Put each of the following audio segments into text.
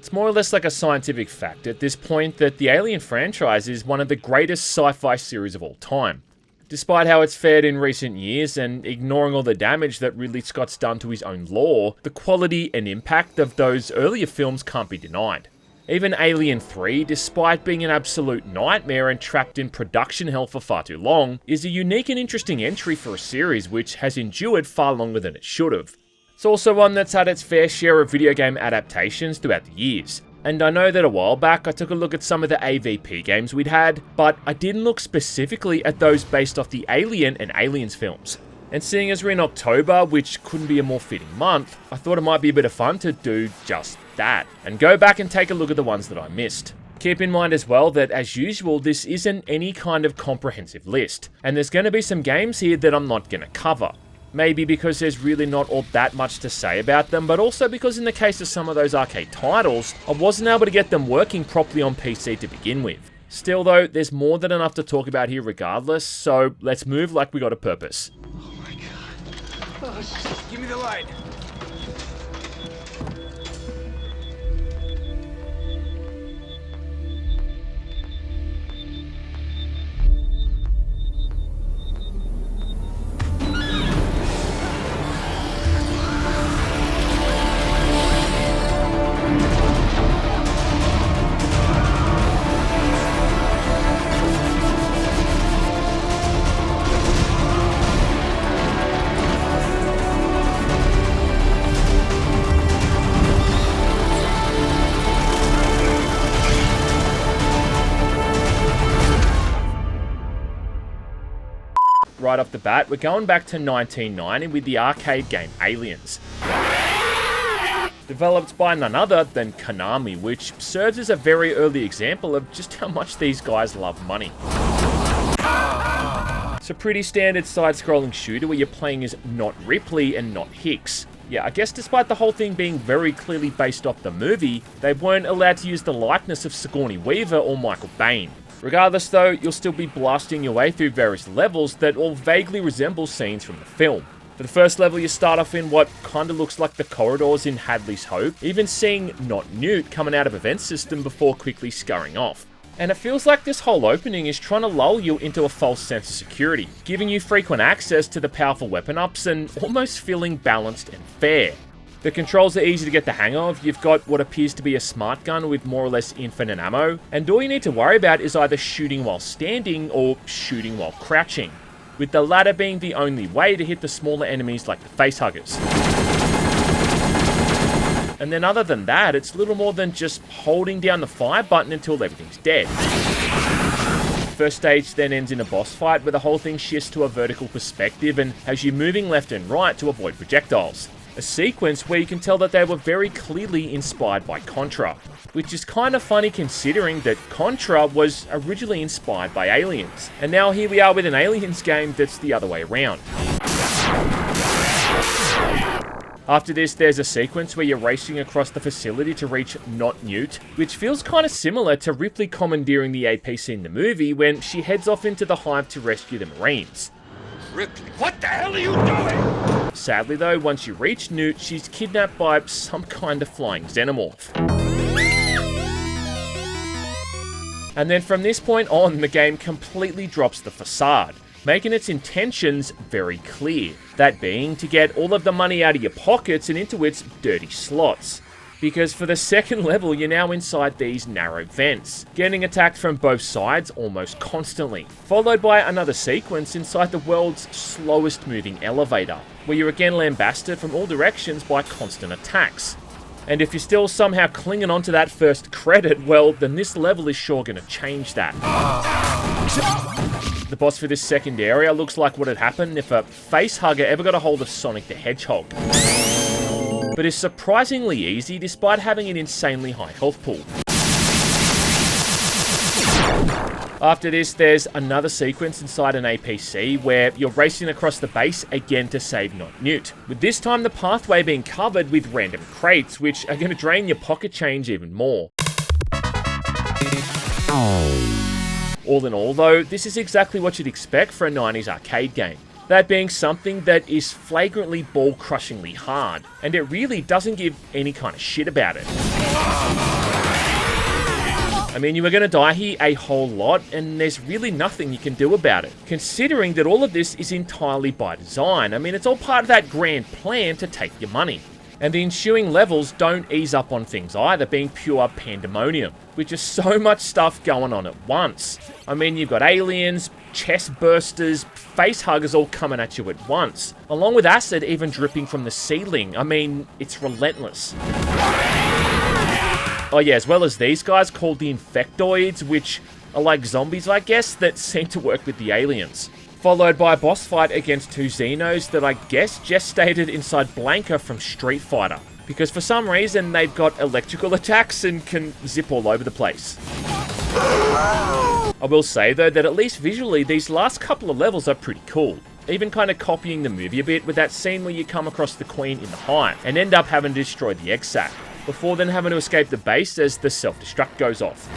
It's more or less like a scientific fact at this point that the Alien franchise is one of the greatest sci-fi series of all time. Despite how it's fared in recent years and ignoring all the damage that Ridley Scott's done to his own lore, the quality and impact of those earlier films can't be denied. Even Alien 3, despite being an absolute nightmare and trapped in production hell for far too long, is a unique and interesting entry for a series which has endured far longer than it should have. It's also one that's had its fair share of video game adaptations throughout the years. And I know that a while back I took a look at some of the AVP games we'd had, but I didn't look specifically at those based off the Alien and Aliens films. And seeing as we're in October, which couldn't be a more fitting month, I thought it might be a bit of fun to do just that, and go back and take a look at the ones that I missed. Keep in mind as well that, as usual, this isn't any kind of comprehensive list, and there's going to be some games here that I'm not going to cover. Maybe because there's really not all that much to say about them, but also because in the case of some of those arcade titles, I wasn't able to get them working properly on PC to begin with. Still though, there's more than enough to talk about here regardless, so let's move like we got a purpose. Oh my god. Oh shit, give me the light. Right off the bat, we're going back to 1990 with the arcade game Aliens. Developed by none other than Konami, which serves as a very early example of just how much these guys love money. It's a pretty standard side-scrolling shooter where you're playing as not Ripley and not Hicks. Yeah, I guess despite the whole thing being very clearly based off the movie, they weren't allowed to use the likeness of Sigourney Weaver or Michael Biehn. Regardless though, you'll still be blasting your way through various levels that all vaguely resemble scenes from the film. For the first level, you start off in what kinda looks like the corridors in Hadley's Hope, even seeing Not Newt coming out of a vent system before quickly scurrying off. And it feels like this whole opening is trying to lull you into a false sense of security, giving you frequent access to the powerful weapon ups and almost feeling balanced and fair. The controls are easy to get the hang of. You've got what appears to be a smart gun with more or less infinite ammo, and all you need to worry about is either shooting while standing or shooting while crouching, with the latter being the only way to hit the smaller enemies like the facehuggers. And then other than that, it's little more than just holding down the fire button until everything's dead. First stage then ends in a boss fight where the whole thing shifts to a vertical perspective and has you moving left and right to avoid projectiles. A sequence where you can tell that they were very clearly inspired by Contra, which is kind of funny considering that Contra was originally inspired by Aliens, and now here we are with an Aliens game that's the other way around. After this, there's a sequence where you're racing across the facility to reach Not Newt, which feels kind of similar to Ripley commandeering the APC in the movie when she heads off into the hive to rescue the Marines. Ripley, what the hell are you doing? Sadly though, once you reach Newt, she's kidnapped by some kind of flying xenomorph. And then from this point on, the game completely drops the facade, making its intentions very clear. That being to get all of the money out of your pockets and into its dirty slots. Because for the second level, you're now inside these narrow vents, getting attacked from both sides almost constantly, followed by another sequence inside the world's slowest moving elevator, where you're again lambasted from all directions by constant attacks. And if you're still somehow clinging onto that first credit, well, then this level is sure going to change that. The boss for this second area looks like what had happened if a facehugger ever got a hold of Sonic the Hedgehog. But is surprisingly easy despite having an insanely high health pool. After this, there's another sequence inside an APC where you're racing across the base again to save Not Newt, with this time the pathway being covered with random crates, which are going to drain your pocket change even more. All in all though, this is exactly what you'd expect for a 90s arcade game. That being something that is flagrantly ball-crushingly hard, and it really doesn't give any kind of shit about it. I mean, you are going to die here a whole lot, and there's really nothing you can do about it, considering that all of this is entirely by design. I mean, it's all part of that grand plan to take your money. And the ensuing levels don't ease up on things either, being pure pandemonium, with just so much stuff going on at once. I mean, you've got aliens, chest bursters, face huggers all coming at you at once, along with acid even dripping from the ceiling. I mean, it's relentless. Oh yeah, as well as these guys called the Infectoids, which are like zombies, I guess, that seem to work with the aliens. Followed by a boss fight against two Xenos that I guess gestated inside Blanca from Street Fighter, because for some reason they've got electrical attacks and can zip all over the place. I will say though that at least visually these last couple of levels are pretty cool, even kind of copying the movie a bit with that scene where you come across the Queen in the hive and end up having to destroy the egg-sac, before then having to escape the base as the self-destruct goes off.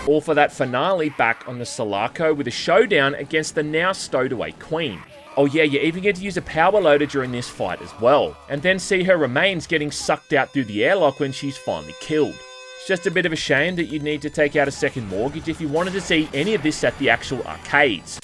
All for that finale back on the Sulaco with a showdown against the now stowed away Queen. Oh yeah, you even get to use a power loader during this fight as well, and then see her remains getting sucked out through the airlock when she's finally killed. It's just a bit of a shame that you'd need to take out a second mortgage if you wanted to see any of this at the actual arcades.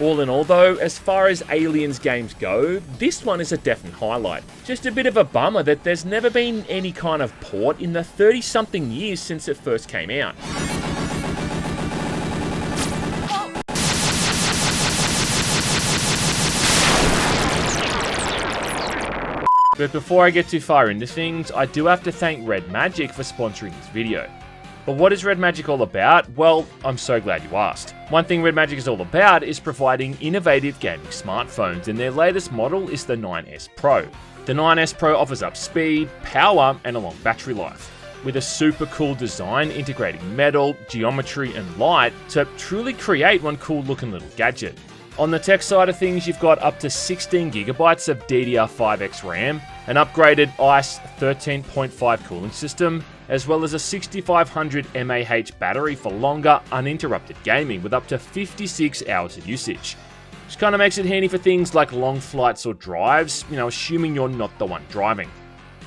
All in all though, as far as Aliens games go, this one is a definite highlight. Just a bit of a bummer that there's never been any kind of port in the 30-something years since it first came out. But before I get too far into things, I do have to thank Red Magic for sponsoring this video. But what is Red Magic all about? Well, I'm so glad you asked. One thing Red Magic is all about is providing innovative gaming smartphones, and their latest model is the 9S Pro. The 9S Pro offers up speed, power, and a long battery life, with a super cool design integrating metal, geometry, and light to truly create one cool looking little gadget. On the tech side of things, you've got up to 16GB of DDR5X RAM, an upgraded ICE 13.5 cooling system, as well as a 6500 mAh battery for longer, uninterrupted gaming with up to 56 hours of usage. Which kind of makes it handy for things like long flights or drives, assuming you're not the one driving.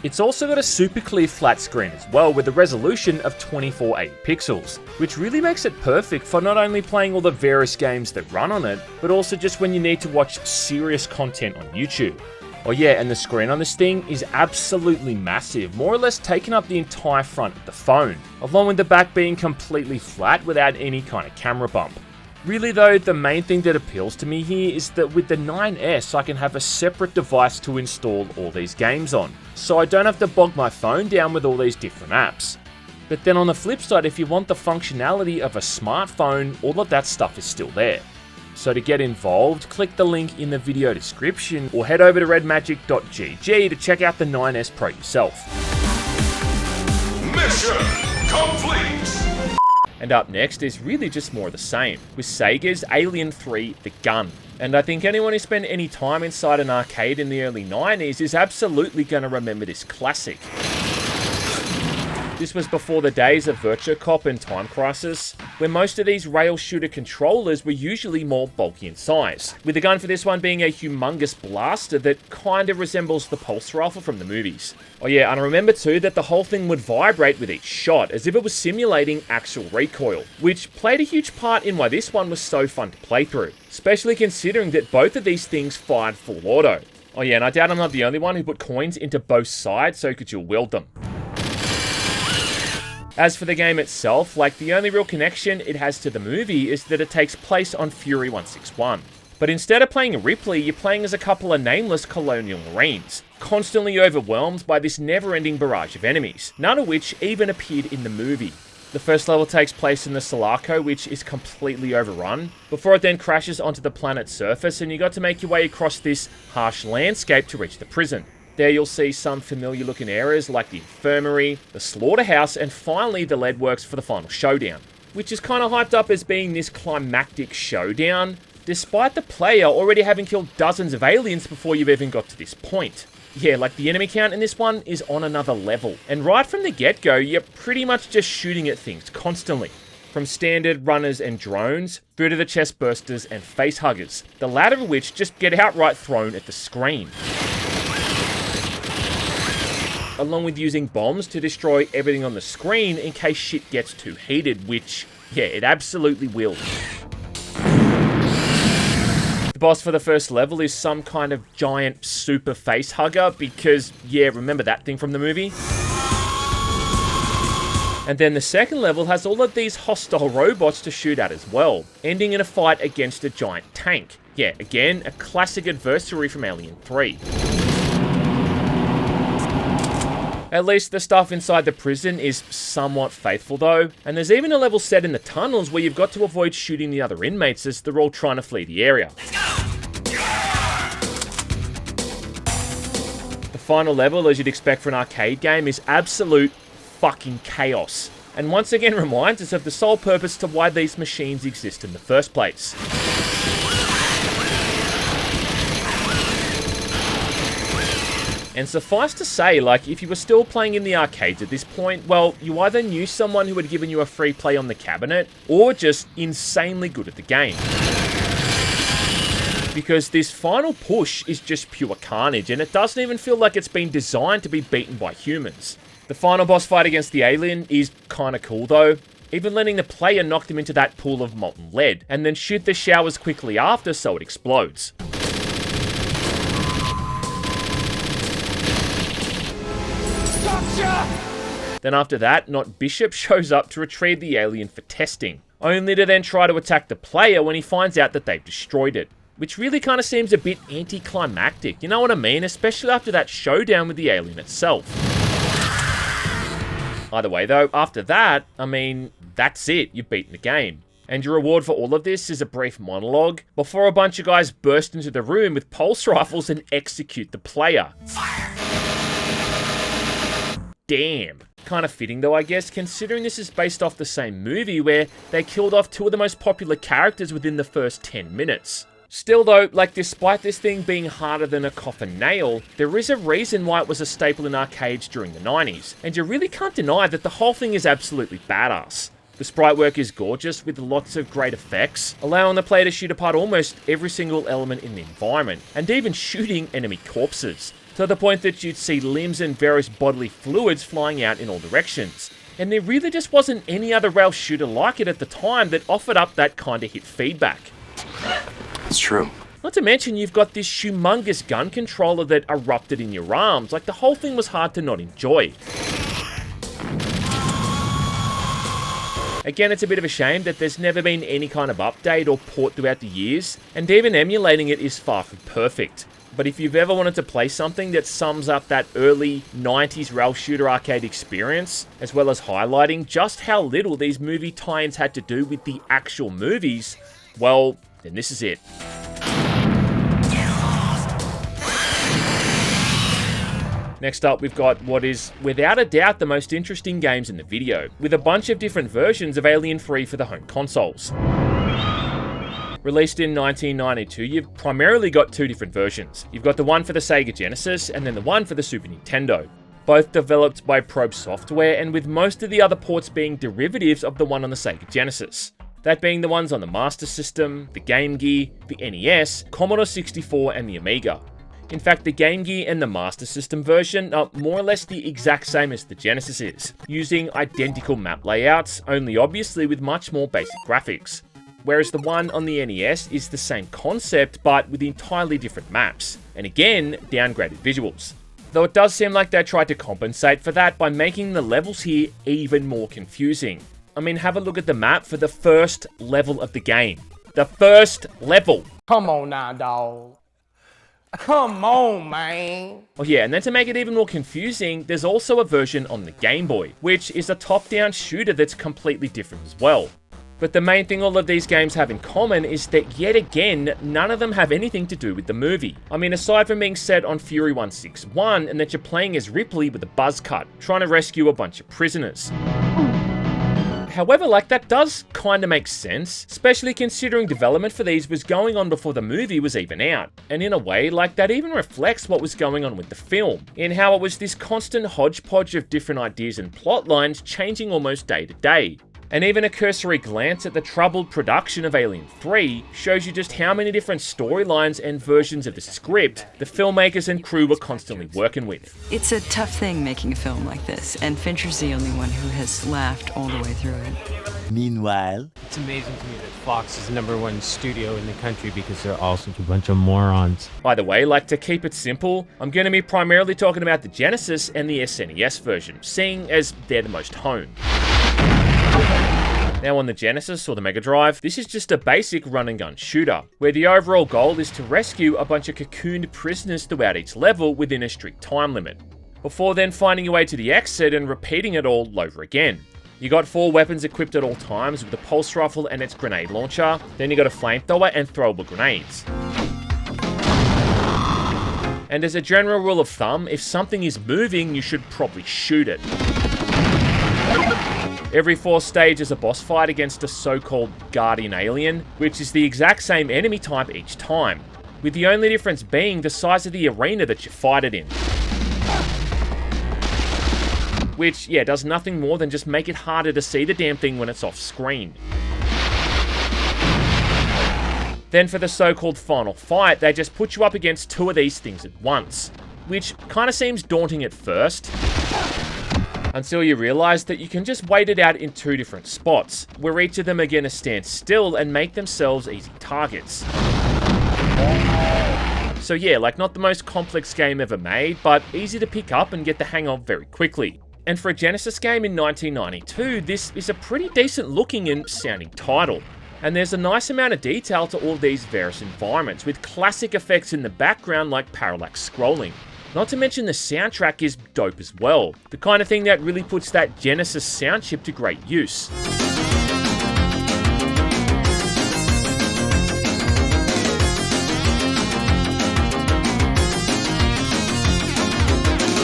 It's also got a super clear flat screen as well, with a resolution of 2480 pixels, which really makes it perfect for not only playing all the various games that run on it, but also just when you need to watch serious content on YouTube. Oh yeah, and the screen on this thing is absolutely massive, more or less taking up the entire front of the phone, along with the back being completely flat without any kind of camera bump. Really though, the main thing that appeals to me here is that with the 9S I can have a separate device to install all these games on, so I don't have to bog my phone down with all these different apps. But then on the flip side, if you want the functionality of a smartphone, all of that stuff is still there. So to get involved, click the link in the video description or head over to redmagic.gg to check out the 9S Pro yourself. Mission complete! And up next is really just more of the same, with Sega's Alien 3 The Gun. And I think anyone who spent any time inside an arcade in the early 90s is absolutely going to remember this classic. This was before the days of Virtua Cop and Time Crisis, where most of these rail shooter controllers were usually more bulky in size, with the gun for this one being a humongous blaster that kinda resembles the pulse rifle from the movies. Oh yeah, and I remember too that the whole thing would vibrate with each shot, as if it was simulating actual recoil, which played a huge part in why this one was so fun to play through, especially considering that both of these things fired full auto. Oh yeah, and I doubt I'm not the only one who put coins into both sides so you could dual wield them. As for the game itself, the only real connection it has to the movie is that it takes place on Fury 161. But instead of playing Ripley, you're playing as a couple of nameless Colonial Marines, constantly overwhelmed by this never-ending barrage of enemies, none of which even appeared in the movie. The first level takes place in the Sulaco, which is completely overrun, before it then crashes onto the planet's surface and you got to make your way across this harsh landscape to reach the prison. There you'll see some familiar looking areas like the infirmary, the slaughterhouse, and finally the lead works for the final showdown, which is kind of hyped up as being this climactic showdown, despite the player already having killed dozens of aliens before you've even got to this point. Yeah, the enemy count in this one is on another level, and right from the get-go, you're pretty much just shooting at things constantly. From standard runners and drones, through to the chest bursters and face huggers, the latter of which just get outright thrown at the screen. along with using bombs to destroy everything on the screen in case shit gets too heated, which, yeah, it absolutely will. The boss for the first level is some kind of giant super face hugger because, yeah, remember that thing from the movie? And then the second level has all of these hostile robots to shoot at as well, ending in a fight against a giant tank. Yeah, again, a classic adversary from Alien 3. At least the stuff inside the prison is somewhat faithful though, and there's even a level set in the tunnels where you've got to avoid shooting the other inmates as they're all trying to flee the area. The final level, as you'd expect for an arcade game, is absolute fucking chaos, and once again reminds us of the sole purpose to why these machines exist in the first place. And suffice to say, like, if you were still playing in the arcades at this point, well, you either knew someone who had given you a free play on the cabinet, or just insanely good at the game. Because this final push is just pure carnage, and it doesn't even feel like it's been designed to be beaten by humans. The final boss fight against the alien is kinda cool though, even letting the player knock them into that pool of molten lead, and then shoot the showers quickly after so it explodes. Then after that, Not Bishop shows up to retrieve the alien for testing, only to then try to attack the player when he finds out that they've destroyed it. Which really kind of seems a bit anticlimactic, you know what I mean? Especially after that showdown with the alien itself. Either way though, after that, I mean, that's it, you've beaten the game. And your reward for all of this is a brief monologue, before a bunch of guys burst into the room with pulse rifles and execute the player. Damn. Kind of fitting though, I guess, considering this is based off the same movie where they killed off two of the most popular characters within the first 10 minutes. Still though, like, despite this thing being harder than a coffin nail, there is a reason why it was a staple in arcades during the 90s, and you really can't deny that the whole thing is absolutely badass. The sprite work is gorgeous, with lots of great effects, allowing the player to shoot apart almost every single element in the environment, and even shooting enemy corpses, to the point that you'd see limbs and various bodily fluids flying out in all directions. And there really just wasn't any other rail shooter like it at the time that offered up that kind of hit feedback. It's true. Not to mention you've got this humongous gun controller that erupted in your arms, like the whole thing was hard to not enjoy. Again, it's a bit of a shame that there's never been any kind of update or port throughout the years, and even emulating it is far from perfect. But if you've ever wanted to play something that sums up that early 90s rail shooter arcade experience, as well as highlighting just how little these movie tie-ins had to do with the actual movies, well, then this is it. Next up, we've got what is, without a doubt, the most interesting games in the video, with a bunch of different versions of Alien 3 for the home consoles. Released in 1992, you've primarily got two different versions. You've got the one for the Sega Genesis, and then the one for the Super Nintendo. Both developed by Probe Software, and with most of the other ports being derivatives of the one on the Sega Genesis. That being the ones on the Master System, the Game Gear, the NES, Commodore 64, and the Amiga. In fact, the Game Gear and the Master System version are more or less the exact same as the Genesis is, using identical map layouts, only obviously with much more basic graphics. Whereas the one on the NES is the same concept, but with entirely different maps, and again, downgraded visuals. Though it does seem like they tried to compensate for that by making the levels here even more confusing. I mean, have a look at the map for the first level of the game. The first level! Come on now, dawg. Come on, man. Oh yeah, and then to make it even more confusing, there's also a version on the Game Boy, which is a top-down shooter that's completely different as well. But the main thing all of these games have in common is that, yet again, none of them have anything to do with the movie. I mean, aside from being set on Fury 161, and that you're playing as Ripley with a buzz cut, trying to rescue a bunch of prisoners. However, like, that does kinda make sense, especially considering development for these was going on before the movie was even out. And in a way, like, that even reflects what was going on with the film, in how it was this constant hodgepodge of different ideas and plot lines changing almost day to day. And even a cursory glance at the troubled production of Alien 3 shows you just how many different storylines and versions of the script the filmmakers and crew were constantly working with. It's a tough thing making a film like this, and Fincher's the only one who has laughed all the way through it. Meanwhile, it's amazing to me that Fox is the #1 studio in the country because they're all such a bunch of morons. By the way, like, to keep it simple, I'm going to be primarily talking about the Genesis and the SNES version, seeing as they're the most honed. Now on the Genesis or the Mega Drive, this is just a basic run and gun shooter, where the overall goal is to rescue a bunch of cocooned prisoners throughout each level within a strict time limit, before then finding your way to the exit and repeating it all over again. You got 4 weapons equipped at all times with the pulse rifle and its grenade launcher, then you got a flamethrower and throwable grenades. And as a general rule of thumb, if something is moving, you should probably shoot it. Every 4 stage is a boss fight against a so-called guardian alien, which is the exact same enemy type each time, with the only difference being the size of the arena that you fight it in. Which, yeah, does nothing more than just make it harder to see the damn thing when it's off screen. Then for the so-called final fight, they just put you up against 2 of these things at once, which kind of seems daunting at first, until you realise that you can just wait it out in 2 different spots, where each of them are going to stand still and make themselves easy targets. So yeah, like, not the most complex game ever made, but easy to pick up and get the hang of very quickly. And for a Genesis game in 1992, this is a pretty decent looking and sounding title. And there's a nice amount of detail to all these various environments, with classic effects in the background like parallax scrolling. Not to mention the soundtrack is dope as well, the kind of thing that really puts that Genesis sound chip to great use.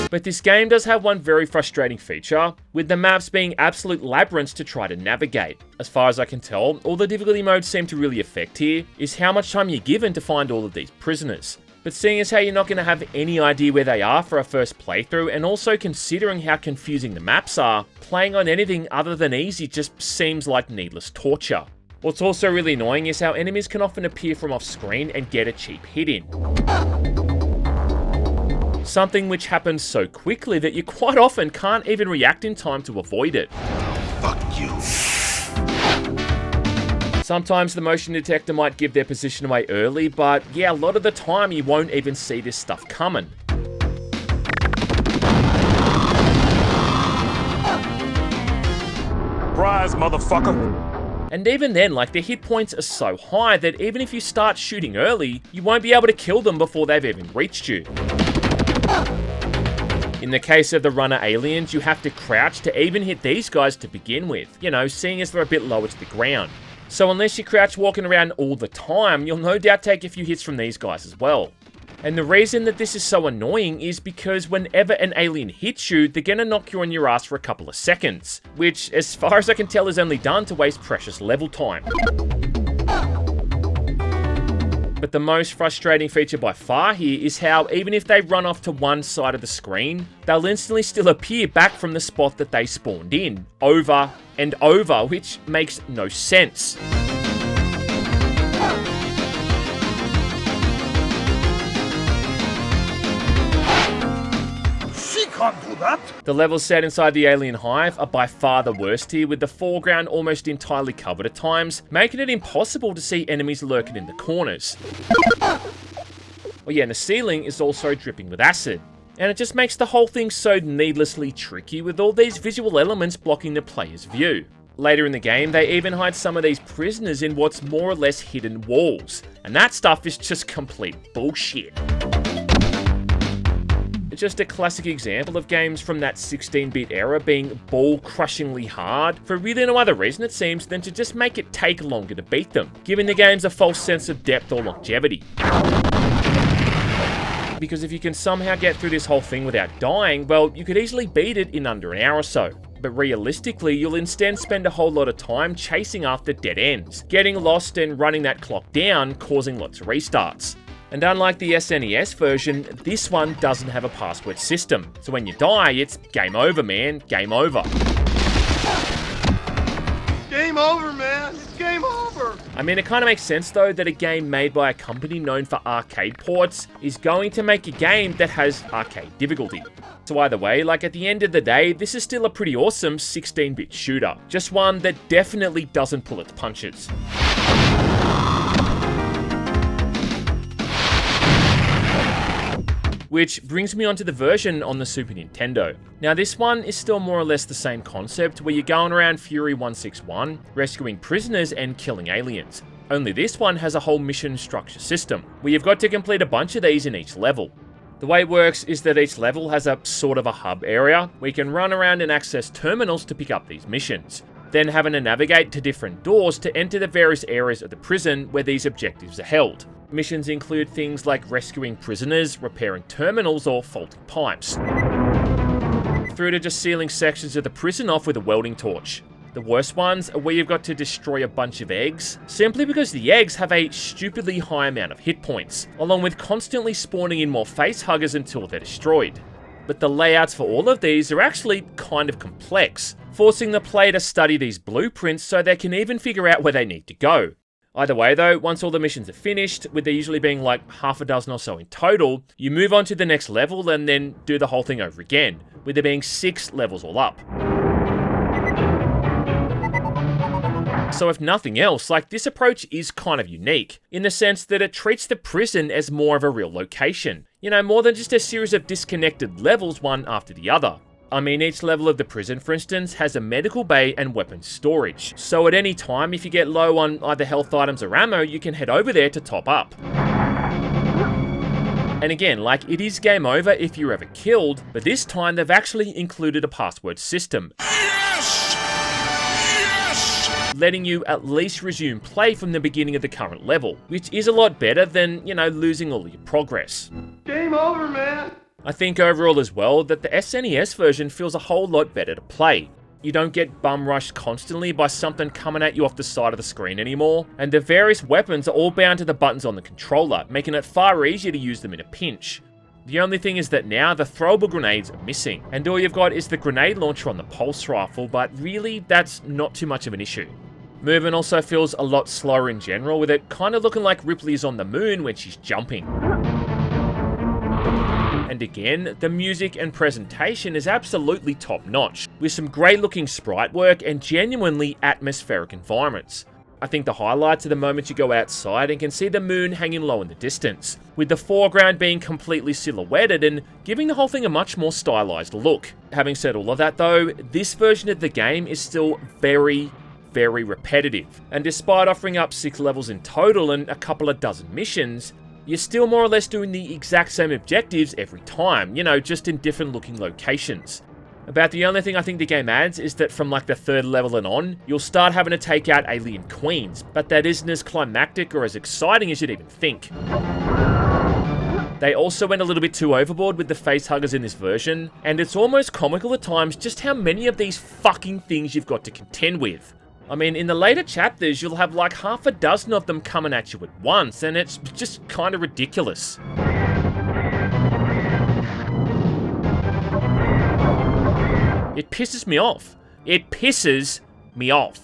But this game does have one very frustrating feature, with the maps being absolute labyrinths to try to navigate. As far as I can tell, all the difficulty modes seem to really affect here is how much time you're given to find all of these prisoners. But seeing as how you're not going to have any idea where they are for a first playthrough, and also considering how confusing the maps are, playing on anything other than easy just seems like needless torture. What's also really annoying is how enemies can often appear from off screen and get a cheap hit in. Something which happens so quickly that you quite often can't even react in time to avoid it. Fuck you. Sometimes the motion detector might give their position away early, but yeah, a lot of the time you won't even see this stuff coming. Surprise, motherfucker. And even then, like, their hit points are so high that even if you start shooting early, you won't be able to kill them before they've even reached you. In the case of the runner aliens, you have to crouch to even hit these guys to begin with, you know, seeing as they're a bit lower to the ground. So unless you crouch walking around all the time, you'll no doubt take a few hits from these guys as well. And the reason that this is so annoying is because whenever an alien hits you, they're gonna knock you on your ass for a couple of seconds, which, as far as I can tell, is only done to waste precious level time. But the most frustrating feature by far here is how, even if they run off to one side of the screen, they'll instantly still appear back from the spot that they spawned in, over and over, which makes no sense. The levels set inside the alien hive are by far the worst here, with the foreground almost entirely covered at times, making it impossible to see enemies lurking in the corners. Oh yeah, and the ceiling is also dripping with acid. And it just makes the whole thing so needlessly tricky, with all these visual elements blocking the player's view. Later in the game, they even hide some of these prisoners in what's more or less hidden walls, and that stuff is just complete bullshit. It's just a classic example of games from that 16-bit era being ball-crushingly hard, for really no other reason it seems than to just make it take longer to beat them, giving the games a false sense of depth or longevity. Because if you can somehow get through this whole thing without dying, well, you could easily beat it in under an hour or so. But realistically, you'll instead spend a whole lot of time chasing after dead ends, getting lost and running that clock down, causing lots of restarts. And unlike the SNES version, this one doesn't have a password system. So when you die, it's game over, man, game over. I mean, it kind of makes sense though that a game made by a company known for arcade ports is going to make a game that has arcade difficulty. So either way, like at the end of the day, this is still a pretty awesome 16-bit shooter. Just one that definitely doesn't pull its punches. Which brings me onto the version on the Super Nintendo. Now this one is still more or less the same concept, where you're going around Fury 161, rescuing prisoners and killing aliens. Only this one has a whole mission structure system, where you've got to complete a bunch of these in each level. The way it works is that each level has a sort of a hub area, where you can run around and access terminals to pick up these missions, then having to navigate to different doors to enter the various areas of the prison where these objectives are held. Missions include things like rescuing prisoners, repairing terminals, or faulty pipes, through to just sealing sections of the prison off with a welding torch. The worst ones are where you've got to destroy a bunch of eggs, simply because the eggs have a stupidly high amount of hit points, along with constantly spawning in more face huggers until they're destroyed. But the layouts for all of these are actually kind of complex, forcing the player to study these blueprints so they can even figure out where they need to go. Either way though, once all the missions are finished, with there usually being like half a dozen or so in total, you move on to the next level and then do the whole thing over again, with there being 6 levels all up. So if nothing else, like this approach is kind of unique, in the sense that it treats the prison as more of a real location. You know, more than just a series of disconnected levels one after the other. I mean, each level of the prison, for instance, has a medical bay and weapons storage. So at any time, if you get low on either health items or ammo, you can head over there to top up. And again, like, it is game over if you're ever killed, but this time they've actually included a password system. Yes! Yes! Letting you at least resume play from the beginning of the current level, which is a lot better than, you know, losing all of your progress. Game over, man. I think overall as well that the SNES version feels a whole lot better to play. You don't get bum rushed constantly by something coming at you off the side of the screen anymore, and the various weapons are all bound to the buttons on the controller, making it far easier to use them in a pinch. The only thing is that now the throwable grenades are missing, and all you've got is the grenade launcher on the pulse rifle, but really that's not too much of an issue. Movement also feels a lot slower in general, with it kind of looking like Ripley is on the moon when she's jumping. And again, the music and presentation is absolutely top notch, with some great looking sprite work and genuinely atmospheric environments. I think the highlights are the moments you go outside and can see the moon hanging low in the distance, with the foreground being completely silhouetted and giving the whole thing a much more stylized look. Having said all of that though, this version of the game is still very repetitive, and despite offering up 6 levels in total and a couple of dozen missions, you're still more or less doing the exact same objectives every time, you know, just in different looking locations. About the only thing I think the game adds is that from like the 3rd level and on, you'll start having to take out alien queens, but that isn't as climactic or as exciting as you'd even think. They also went a little bit too overboard with the facehuggers in this version, and it's almost comical at times just how many of these fucking things you've got to contend with. I mean, in the later chapters, you'll have like half a dozen of them coming at you at once, and it's just kind of ridiculous. It pisses me off. It pisses me off.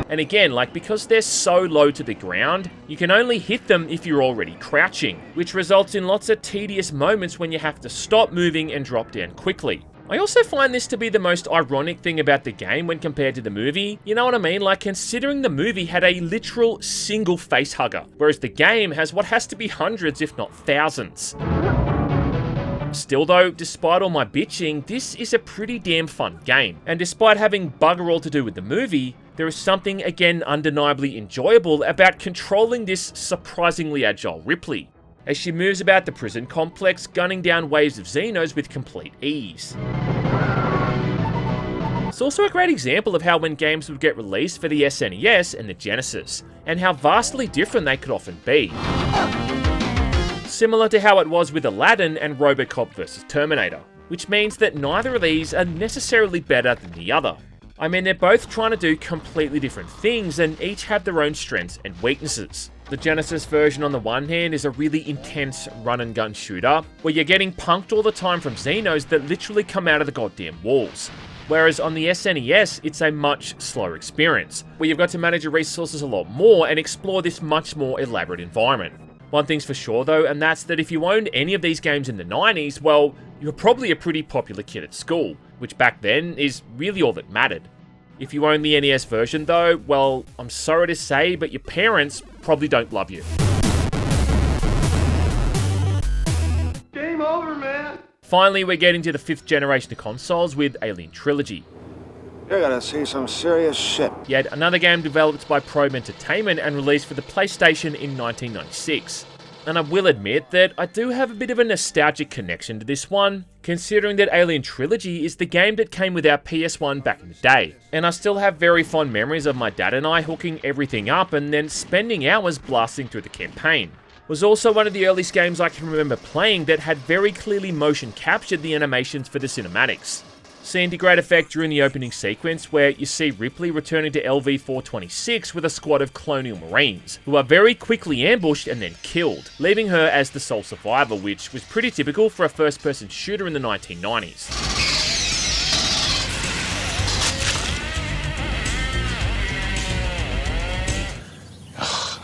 And again, like, because they're so low to the ground, you can only hit them if you're already crouching, which results in lots of tedious moments when you have to stop moving and drop down quickly. I also find this to be the most ironic thing about the game when compared to the movie. You know what I mean? Like, considering the movie had a literal single facehugger, whereas the game has what has to be hundreds if not thousands. Still though, despite all my bitching, this is a pretty damn fun game, and despite having bugger all to do with the movie, there is something again undeniably enjoyable about controlling this surprisingly agile Ripley, as she moves about the prison complex, gunning down waves of Xenos with complete ease. It's also a great example of how when games would get released for the SNES and the Genesis, and how vastly different they could often be. Similar to how it was with Aladdin and Robocop vs Terminator, which means that neither of these are necessarily better than the other. I mean, they're both trying to do completely different things and each have their own strengths and weaknesses. The Genesis version on the one hand is a really intense run and gun shooter, where you're getting punked all the time from Xenos that literally come out of the goddamn walls. whereas on the SNES, it's a much slower experience, where you've got to manage your resources a lot more and explore this much more elaborate environment. One thing's for sure though, and that's that if you owned any of these games in the 90s, well, you were probably a pretty popular kid at school, which back then is really all that mattered. If you own the NES version though, well, I'm sorry to say, but your parents probably don't love you. Game over, man. Finally, we're getting to the 5th generation of consoles with Alien Trilogy. You're gonna see some serious shit. Yet another game developed by Probe Entertainment and released for the PlayStation in 1996. And I will admit that I do have a bit of a nostalgic connection to this one, considering that Alien Trilogy is the game that came with our PS1 back in the day. And I still have very fond memories of my dad and I hooking everything up and then spending hours blasting through the campaign. It was also one of the earliest games I can remember playing that had very clearly motion captured the animations for the cinematics. Seen to great effect during the opening sequence where you see Ripley returning to LV-426 with a squad of Colonial Marines, who are very quickly ambushed and then killed, leaving her as the sole survivor, which was pretty typical for a first-person shooter in the 1990s.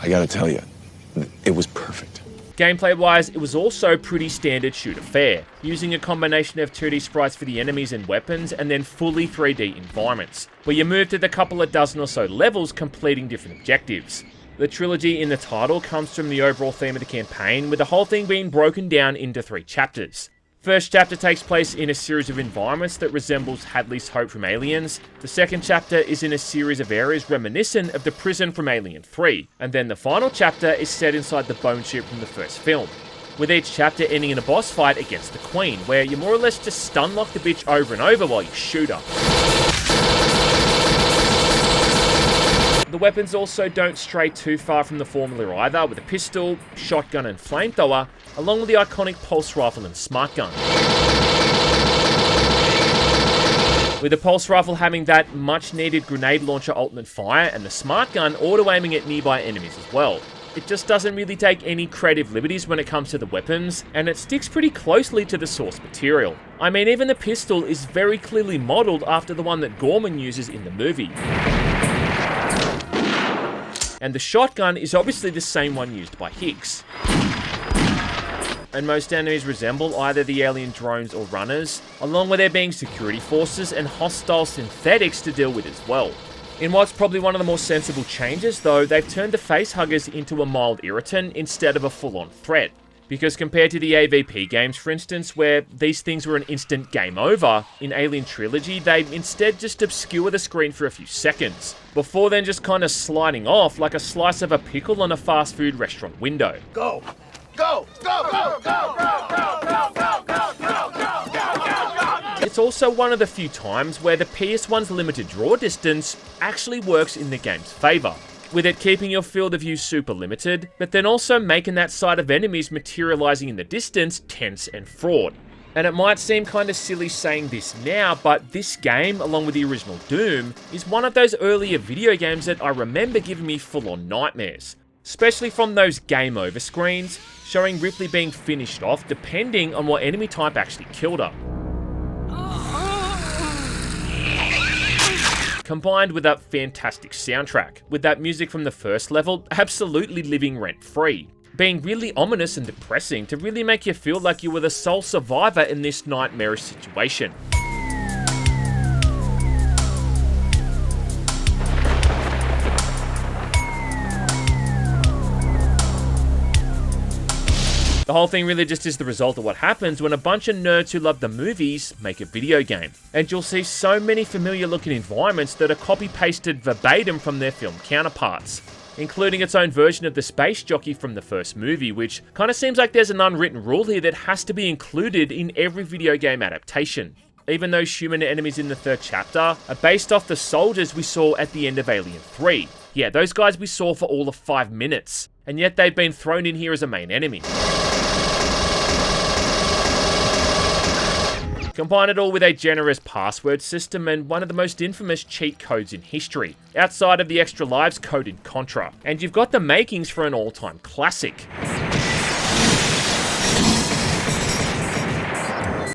I gotta tell you, it was perfect. Gameplay-wise, it was also pretty standard shooter fare, using a combination of 2D sprites for the enemies and weapons, and then fully 3D environments, where you moved through a couple of dozen or so levels completing different objectives. The trilogy in the title comes from the overall theme of the campaign, with the whole thing being broken down into 3 chapters. First chapter takes place in a series of environments that resembles Hadley's Hope from Aliens. The second chapter is in a series of areas reminiscent of the prison from Alien 3. And then the final chapter is set inside the bone ship from the first film, with each chapter ending in a boss fight against the Queen, where you more or less just stun lock the bitch over and over while you shoot her. The weapons also don't stray too far from the formula either, with a pistol, shotgun and flamethrower, along with the iconic pulse rifle and smart gun. With the pulse rifle having that much needed grenade launcher ultimate fire and the smart gun auto-aiming at nearby enemies as well. It just doesn't really take any creative liberties when it comes to the weapons, and it sticks pretty closely to the source material. I mean, even the pistol is very clearly modelled after the one that Gorman uses in the movie. And the shotgun is obviously the same one used by Hicks. And most enemies resemble either the alien drones or runners, along with there being security forces and hostile synthetics to deal with as well. In what's probably one of the more sensible changes though, they've turned the facehuggers into a mild irritant instead of a full-on threat. Because compared to the AVP games, for instance, where these things were an instant game over, in Alien Trilogy, they instead just obscure the screen for a few seconds, before then just kind of sliding off like a slice of a pickle on a fast food restaurant window. Go! Go! Go! Go! Go! Go! Go! Go! Go! Go! Go! Go! It's also one of the few times where the PS1's limited draw distance actually works in the game's favour, with it keeping your field of view super limited, but then also making that side of enemies materialising in the distance tense and fraught. And it might seem kind of silly saying this now, but this game, along with the original Doom, is one of those earlier video games that I remember giving me full-on nightmares. Especially from those game over screens, showing Ripley being finished off depending on what enemy type actually killed her. Combined with that fantastic soundtrack, with that music from the first level absolutely living rent-free, being really ominous and depressing to really make you feel like you were the sole survivor in this nightmarish situation. The whole thing really just is the result of what happens when a bunch of nerds who love the movies make a video game. And you'll see so many familiar looking environments that are copy-pasted verbatim from their film counterparts, including its own version of the space jockey from the first movie, which kind of seems like there's an unwritten rule here that has to be included in every video game adaptation. Even those human enemies in the third chapter are based off the soldiers we saw at the end of Alien 3. Yeah, those guys we saw for all of 5 minutes, and yet they've been thrown in here as a main enemy. Combine it all with a generous password system and one of the most infamous cheat codes in history, outside of the Extra Lives code in Contra, and you've got the makings for an all-time classic.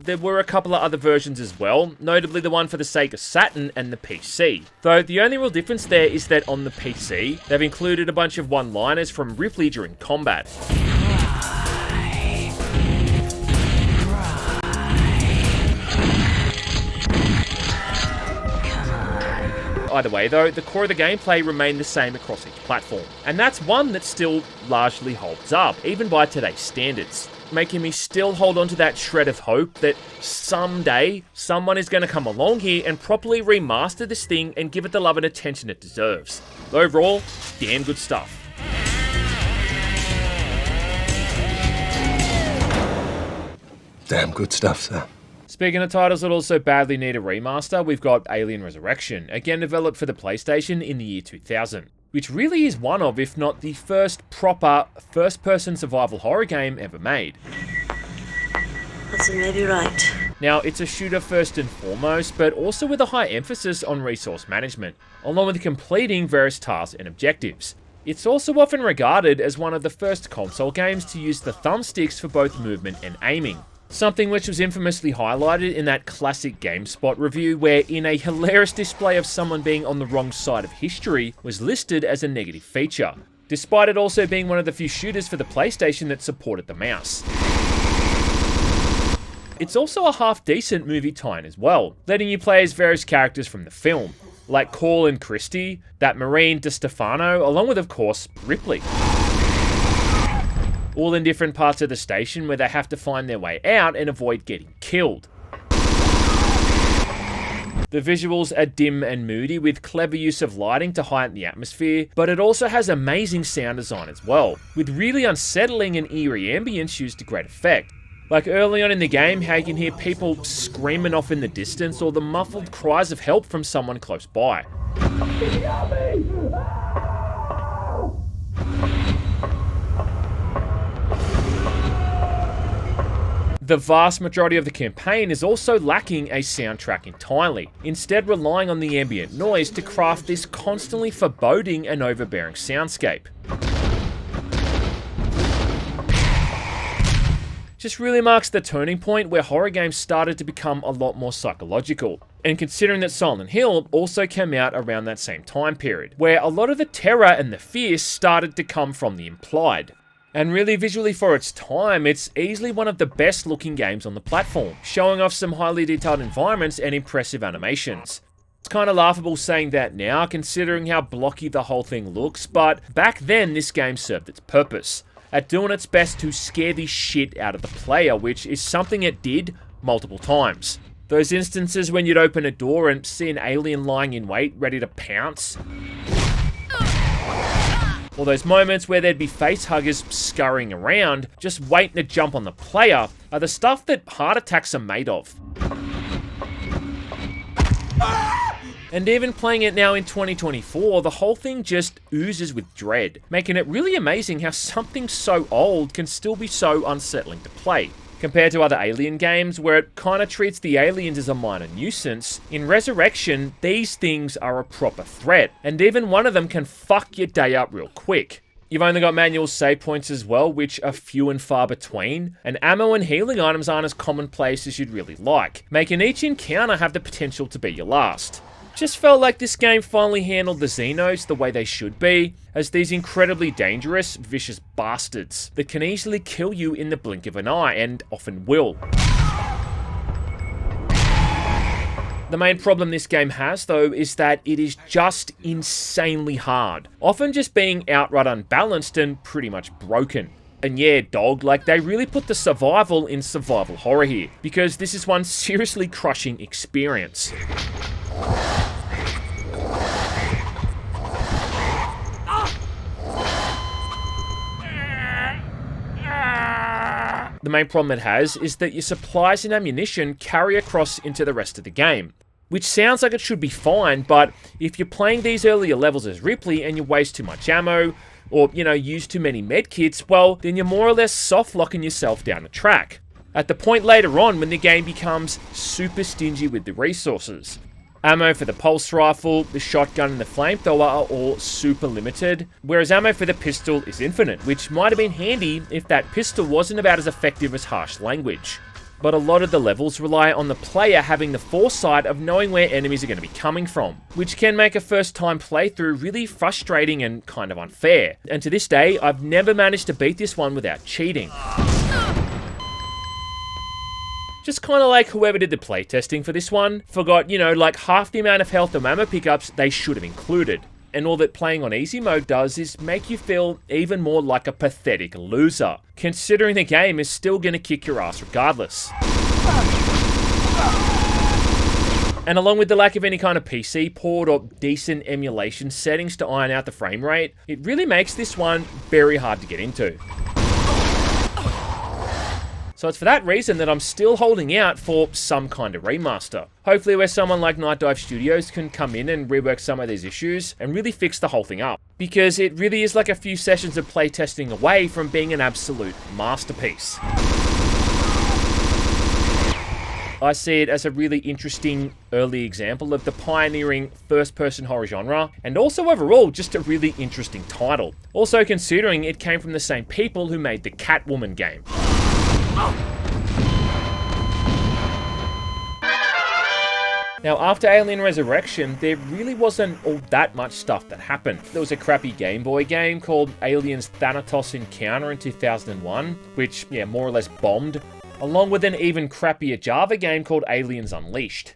there were a couple of other versions as well, notably the one for the Sega Saturn and the PC. Though the only real difference there is that on the PC, they've included a bunch of one-liners from Ripley during combat. Either way though, the core of the gameplay remained the same across each platform, and that's one that still largely holds up, even by today's standards, making me still hold on to that shred of hope that someday someone is going to come along here and properly remaster this thing and give it the love and attention it deserves. Overall, damn good stuff. Damn good stuff, sir. Speaking of titles that also badly need a remaster, we've got Alien Resurrection, again developed for the PlayStation in the year 2000, which really is one of, if not the first proper first-person survival horror game ever made. That's maybe right. Now, it's a shooter first and foremost, but also with a high emphasis on resource management, along with completing various tasks and objectives. It's also often regarded as one of the first console games to use the thumbsticks for both movement and aiming. Something which was infamously highlighted in that classic GameSpot review where in a hilarious display of someone being on the wrong side of history was listed as a negative feature, despite it also being one of the few shooters for the PlayStation that supported the mouse. It's also a half-decent movie tie-in as well, letting you play as various characters from the film, like Call and Christie, that Marine DeStefano, along with of course Ripley. All in different parts of the station where they have to find their way out and avoid getting killed. The visuals are dim and moody with clever use of lighting to heighten the atmosphere, but it also has amazing sound design as well, with really unsettling and eerie ambience used to great effect. Like early on in the game, how you can hear people screaming off in the distance or the muffled cries of help from someone close by. The vast majority of the campaign is also lacking a soundtrack entirely, instead relying on the ambient noise to craft this constantly foreboding and overbearing soundscape. Just really marks the turning point where horror games started to become a lot more psychological. And considering that Silent Hill also came out around that same time period, where a lot of the terror and the fear started to come from the implied. And really visually for its time, it's easily one of the best looking games on the platform, showing off some highly detailed environments and impressive animations. It's kind of laughable saying that now, considering how blocky the whole thing looks, but back then this game served its purpose, at doing its best to scare the shit out of the player, which is something it did multiple times. Those instances when you'd open a door and see an alien lying in wait, ready to pounce. Or those moments where there'd be facehuggers scurrying around, just waiting to jump on the player, are the stuff that heart attacks are made of. And even playing it now in 2024, the whole thing just oozes with dread, making it really amazing how something so old can still be so unsettling to play. Compared to other Alien games, where it kinda treats the aliens as a minor nuisance, in Resurrection, these things are a proper threat, and even one of them can fuck your day up real quick. You've only got manual save points as well, which are few and far between, and ammo and healing items aren't as commonplace as you'd really like, making each encounter have the potential to be your last. Just felt like this game finally handled the Xenos the way they should be, as these incredibly dangerous, vicious bastards that can easily kill you in the blink of an eye, and often will. The main problem this game has, though, is that it is just insanely hard, often just being outright unbalanced and pretty much broken. And yeah, dog, like they really put the survival in survival horror here, because this is one seriously crushing experience. The main problem it has is that your supplies and ammunition carry across into the rest of the game, which sounds like it should be fine, but if you're playing these earlier levels as Ripley and you waste too much ammo, or, use too many medkits, well, then you're more or less soft-locking yourself down the track. At the point later on when the game becomes super stingy with the resources. Ammo for the pulse rifle, the shotgun and the flamethrower are all super limited, whereas ammo for the pistol is infinite, which might have been handy if that pistol wasn't about as effective as harsh language. but a lot of the levels rely on the player having the foresight of knowing where enemies are going to be coming from, which can make a first time playthrough really frustrating and kind of unfair. And to this day, I've never managed to beat this one without cheating. Just kind of like whoever did the playtesting for this one forgot, you know, like half the amount of health and ammo pickups they should have included. And all that playing on easy mode does is make you feel even more like a pathetic loser, considering the game is still going to kick your ass regardless. And along with the lack of any kind of PC port or decent emulation settings to iron out the frame rate, it really makes this one very hard to get into. So it's for that reason that I'm still holding out for some kind of remaster. Hopefully where someone like Night Dive Studios can come in and rework some of these issues and really fix the whole thing up. Because it really is like a few sessions of playtesting away from being an absolute masterpiece. I see it as a really interesting early example of the pioneering first-person horror genre, and also overall just a really interesting title. Also considering it came from the same people who made the Catwoman game. Now, after Alien Resurrection, there really wasn't all that much stuff that happened. There was a crappy Game Boy game called Aliens Thanatos Encounter in 2001, which, yeah, more or less bombed, along with an even crappier Java game called Aliens Unleashed.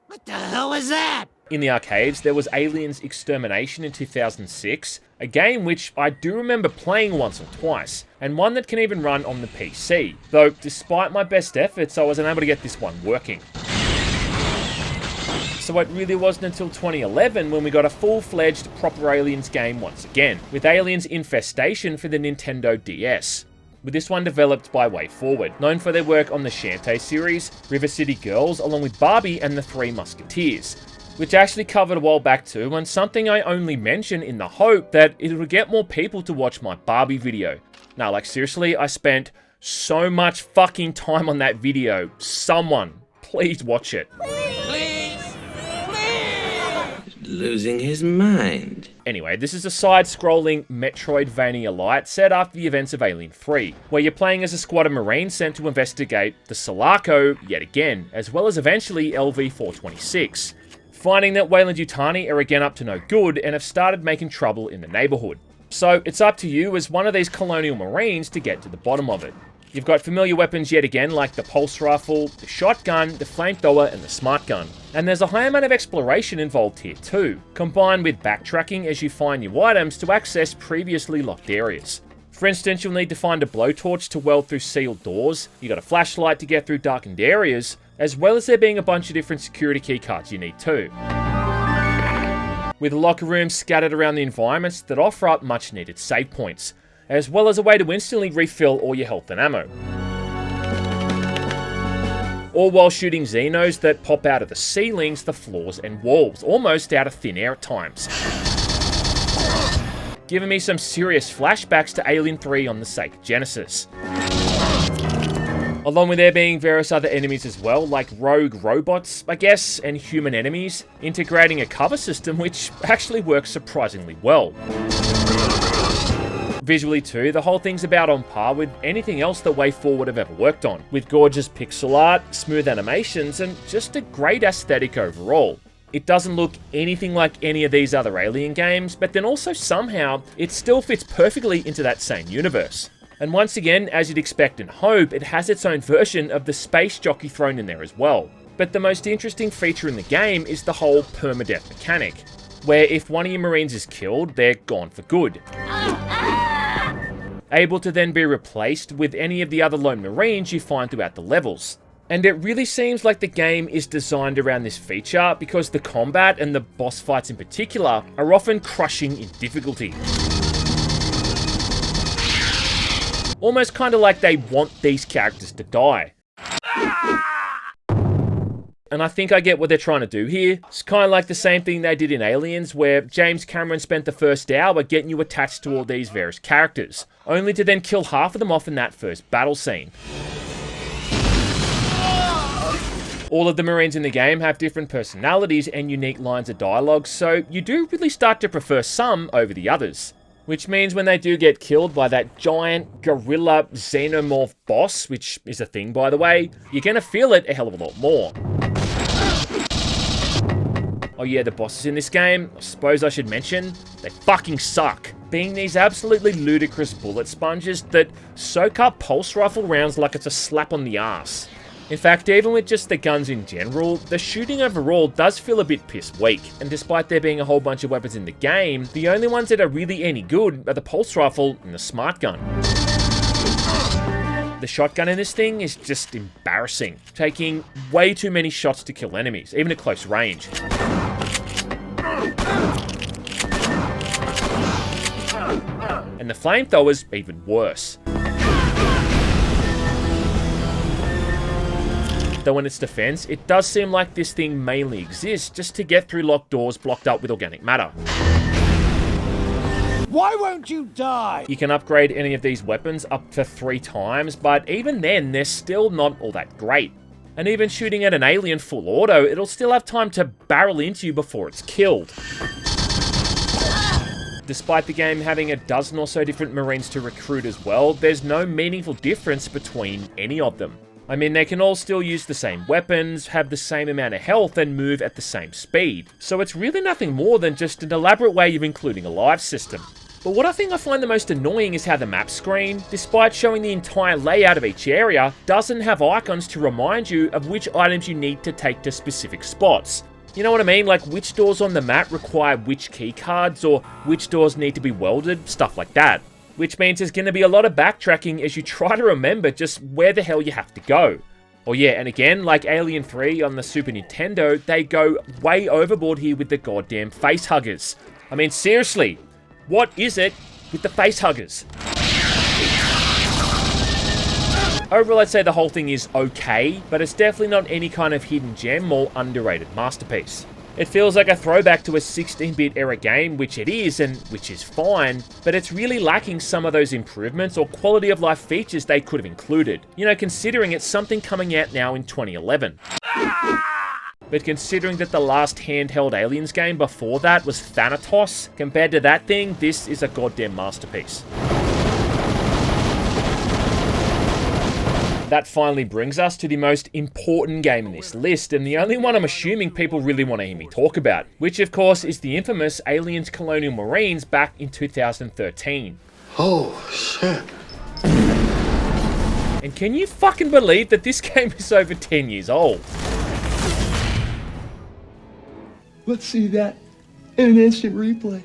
What the hell is that? In the arcades, there was Aliens Extermination in 2006, a game which I do remember playing once or twice, and one that can even run on the PC, though despite my best efforts, I was unable to get this one working. So it really wasn't until 2011 when we got a full-fledged proper Aliens game once again, with Aliens Infestation for the Nintendo DS. With this one developed by WayForward, known for their work on the Shantae series, River City Girls, along with Barbie and the Three Musketeers, which I actually covered a while back too, and something I only mention in the hope that it would get more people to watch my Barbie video. Now, like seriously, I spent so much fucking time on that video. Someone, please watch it. Losing his mind. Anyway, this is a side-scrolling Metroidvania-lite set after the events of Alien 3, where you're playing as a squad of Marines sent to investigate the Sulaco yet again, as well as eventually LV-426, finding that Weyland-Yutani are again up to no good and have started making trouble in the neighborhood. So it's up to you as one of these Colonial Marines to get to the bottom of it. You've got familiar weapons yet again like the pulse rifle, the shotgun, the flamethrower and the smart gun. And there's a high amount of exploration involved here too, combined with backtracking as you find new items to access previously locked areas. For instance, you'll need to find a blowtorch to weld through sealed doors, you got a flashlight to get through darkened areas, as well as there being a bunch of different security keycards you need too. With locker rooms scattered around the environments that offer up much needed save points, as well as a way to instantly refill all your health and ammo. All while shooting Xenos that pop out of the ceilings, the floors and walls, almost out of thin air at times. Giving me some serious flashbacks to Alien 3 on the Sega Genesis. Along with there being various other enemies as well, like rogue robots, I guess, and human enemies, integrating a cover system which actually works surprisingly well. Visually too, the whole thing's about on par with anything else that WayForward have ever worked on, with gorgeous pixel art, smooth animations, and just a great aesthetic overall. It doesn't look anything like any of these other Alien games, but then also somehow, it still fits perfectly into that same universe. And once again, as you'd expect and hope, it has its own version of the space jockey thrown in there as well. But the most interesting feature in the game is the whole permadeath mechanic, where if one of your Marines is killed, they're gone for good. Able to then be replaced with any of the other lone Marines you find throughout the levels. And it really seems like the game is designed around this feature because the combat and the boss fights in particular are often crushing in difficulty. Almost kind of like they want these characters to die. And I think I get what they're trying to do here. It's kind of like the same thing they did in Aliens, where James Cameron spent the first hour getting you attached to all these various characters, only to then kill half of them off in that first battle scene. All of the Marines in the game have different personalities and unique lines of dialogue, so you do really start to prefer some over the others. which means when they do get killed by that giant gorilla xenomorph boss, which is a thing by the way, you're gonna feel it a hell of a lot more. Oh yeah, the bosses in this game, I suppose I should mention, they fucking suck. Being these absolutely ludicrous bullet sponges that soak up pulse rifle rounds like it's a slap on the ass. In fact, even with just the guns in general, the shooting overall does feel a bit piss weak, and despite there being a whole bunch of weapons in the game, the only ones that are really any good are the pulse rifle and the smart gun. The shotgun in this thing is just embarrassing, taking way too many shots to kill enemies, even at close range. And the flamethrower's even worse. Though in its defense, it does seem like this thing mainly exists just to get through locked doors blocked up with organic matter. Why won't you die? You can upgrade any of these weapons up to 3 times, but even then, they're still not all that great. And even shooting at an alien full auto, it'll still have time to barrel into you before it's killed. Despite the game having a dozen or so different Marines to recruit as well, there's no meaningful difference between any of them. I mean, they can all still use the same weapons, have the same amount of health, and move at the same speed. So it's really nothing more than just an elaborate way of including a live system. But what I find the most annoying is how the map screen, despite showing the entire layout of each area, doesn't have icons to remind you of which items you need to take to specific spots. You know what I mean? Like which doors on the map require which keycards, or which doors need to be welded, stuff like that. Which means there's going to be a lot of backtracking as you try to remember just where the hell you have to go. Oh yeah, and again, like Alien 3 on the Super Nintendo, they go way overboard here with the goddamn face huggers. I mean, seriously, what is it with the face huggers? Overall, I'd say the whole thing is okay, but it's definitely not any kind of hidden gem or underrated masterpiece. It feels like a throwback to a 16-bit era game, which it is, and which is fine, but it's really lacking some of those improvements or quality of life features they could have included. You know, considering it's something coming out now in 2011. But considering that the last handheld Aliens game before that was Thanatos, compared to that thing, this is a goddamn masterpiece. That finally brings us to the most important game in this list, and the only one I'm assuming people really want to hear me talk about, which of course is the infamous Aliens Colonial Marines back in 2013. Oh, shit. And can you fucking believe that this game is over 10 years old? Let's see that in an instant replay.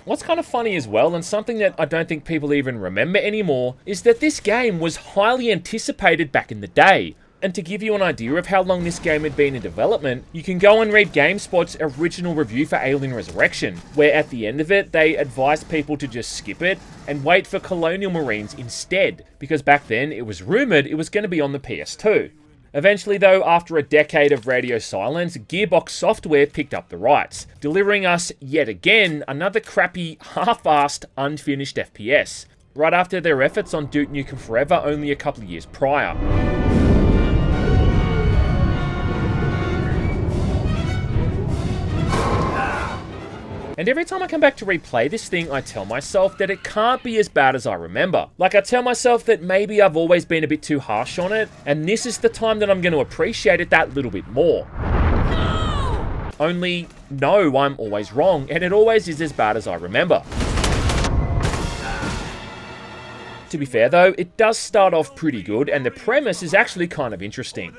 What's kind of funny as well, and something that I don't think people even remember anymore, is that this game was highly anticipated back in the day. And to give you an idea of how long this game had been in development, you can go and read GameSpot's original review for Alien Resurrection, where at the end of it, they advised people to just skip it and wait for Colonial Marines instead, because back then it was rumoured it was going to be on the PS2. Eventually though, after a decade of radio silence, Gearbox Software picked up the rights, delivering us, yet again, another crappy, half-assed, unfinished FPS, right after their efforts on Duke Nukem Forever only a couple of years prior. And every time I come back to replay this thing, I tell myself that it can't be as bad as I remember. Like, I tell myself that maybe I've always been a bit too harsh on it, and this is the time that I'm going to appreciate it that little bit more. No! Only, no, I'm always wrong, and it always is as bad as I remember. To be fair though, it does start off pretty good, and the premise is actually kind of interesting.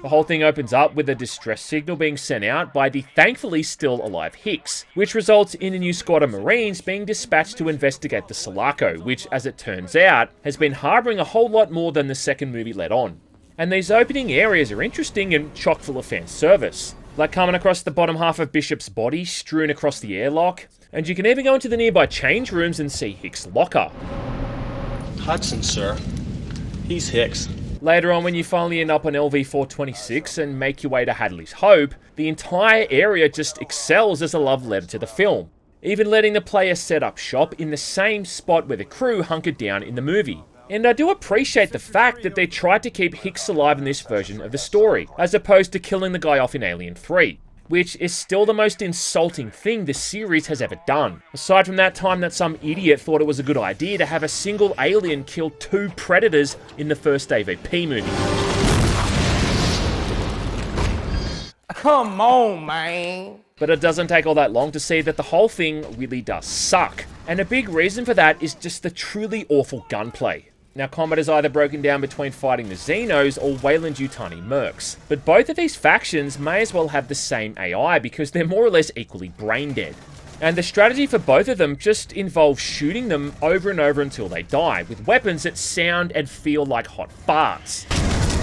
The whole thing opens up with a distress signal being sent out by the thankfully still alive Hicks, which results in a new squad of Marines being dispatched to investigate the Sulaco, which, as it turns out, has been harbouring a whole lot more than the second movie let on. And these opening areas are interesting and chock full of fan service, like coming across the bottom half of Bishop's body strewn across the airlock, and you can even go into the nearby change rooms and see Hicks' locker. Hudson, sir. He's Hicks. Later on, when you finally end up on LV-426 and make your way to Hadley's Hope, the entire area just excels as a love letter to the film, even letting the player set up shop in the same spot where the crew hunkered down in the movie. And I do appreciate the fact that they tried to keep Hicks alive in this version of the story, as opposed to killing the guy off in Alien 3. Which is still the most insulting thing the series has ever done. Aside from that time that some idiot thought it was a good idea to have a single alien kill 2 predators in the first AVP movie. Come on, man. But it doesn't take all that long to see that the whole thing really does suck. And a big reason for that is just the truly awful gunplay. Now, combat is either broken down between fighting the Xenos or Weyland-Yutani mercs. But both of these factions may as well have the same AI because they're more or less equally brain dead. And the strategy for both of them just involves shooting them over and over until they die, with weapons that sound and feel like hot farts.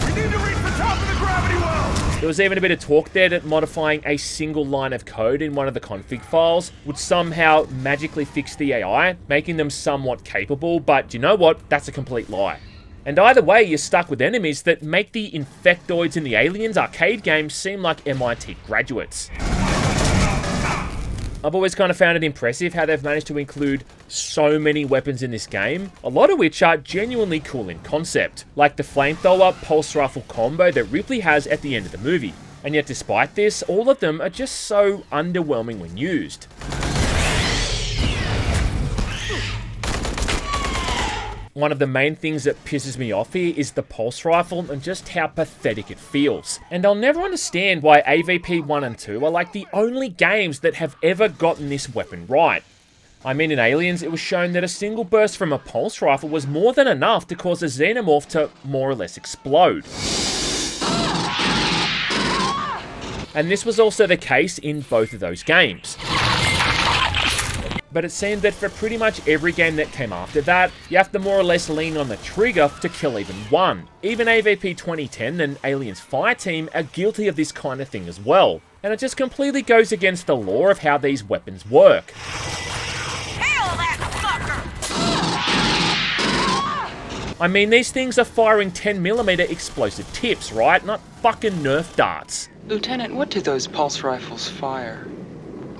We need to reach the top of the gravity well! There was even a bit of talk there that modifying a single line of code in one of the config files would somehow magically fix the AI, making them somewhat capable, but you know what? That's a complete lie. And either way, you're stuck with enemies that make the Infectoids in the Aliens arcade game seem like MIT graduates. I've always kind of found it impressive how they've managed to include so many weapons in this game, a lot of which are genuinely cool in concept, like the flamethrower pulse rifle combo that Ripley has at the end of the movie. And yet despite this, all of them are just so underwhelming when used. One of the main things that pisses me off here is the pulse rifle and just how pathetic it feels. And I'll never understand why AVP 1 and 2 are like the only games that have ever gotten this weapon right. I mean, in Aliens, it was shown that a single burst from a pulse rifle was more than enough to cause a xenomorph to more or less explode. And this was also the case in both of those games. But it seemed that for pretty much every game that came after that, you have to more or less lean on the trigger to kill even one. Even AVP 2010 and Aliens Fireteam are guilty of this kind of thing as well. And it just completely goes against the law of how these weapons work. I mean, these things are firing 10mm explosive tips, right? Not fucking Nerf darts. Lieutenant, what do those pulse rifles fire?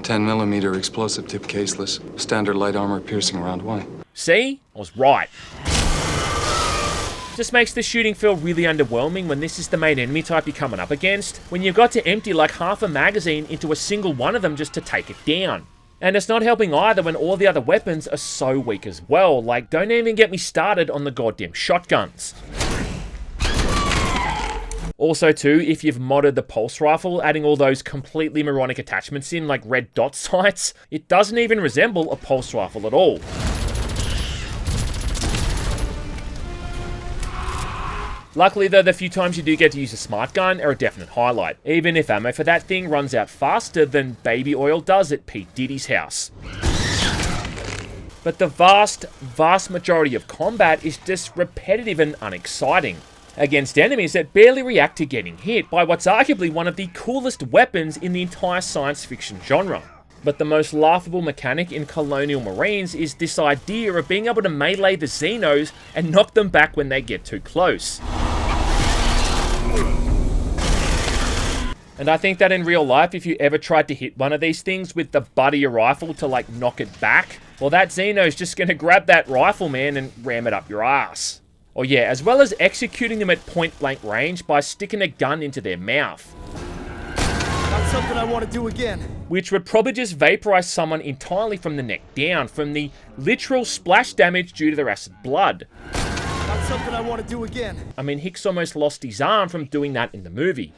10mm explosive tip caseless. Standard light armor piercing round 1. See? I was right. Just makes the shooting feel really underwhelming when this is the main enemy type you're coming up against, when you've got to empty like half a magazine into a single one of them just to take it down. And it's not helping either when all the other weapons are so weak as well, like don't even get me started on the goddamn shotguns. Also too, if you've modded the pulse rifle, adding all those completely moronic attachments in like red dot sights, it doesn't even resemble a pulse rifle at all. Luckily though, the few times you do get to use a smart gun are a definite highlight, even if ammo for that thing runs out faster than baby oil does at Pete Diddy's house. But the vast majority of combat is just repetitive and unexciting, against enemies that barely react to getting hit by what's arguably one of the coolest weapons in the entire science fiction genre. But the most laughable mechanic in Colonial Marines is this idea of being able to melee the Xenos and knock them back when they get too close. And I think that in real life, if you ever tried to hit one of these things with the butt of your rifle to like knock it back, well that Xeno's just gonna grab that rifle, man, and ram it up your ass. Or yeah, as well as executing them at point blank range by sticking a gun into their mouth. That's something I want to do again. Which would probably just vaporize someone entirely from the neck down from the literal splash damage due to their acid blood. That's something I want to do again. I mean, Hicks almost lost his arm from doing that in the movie.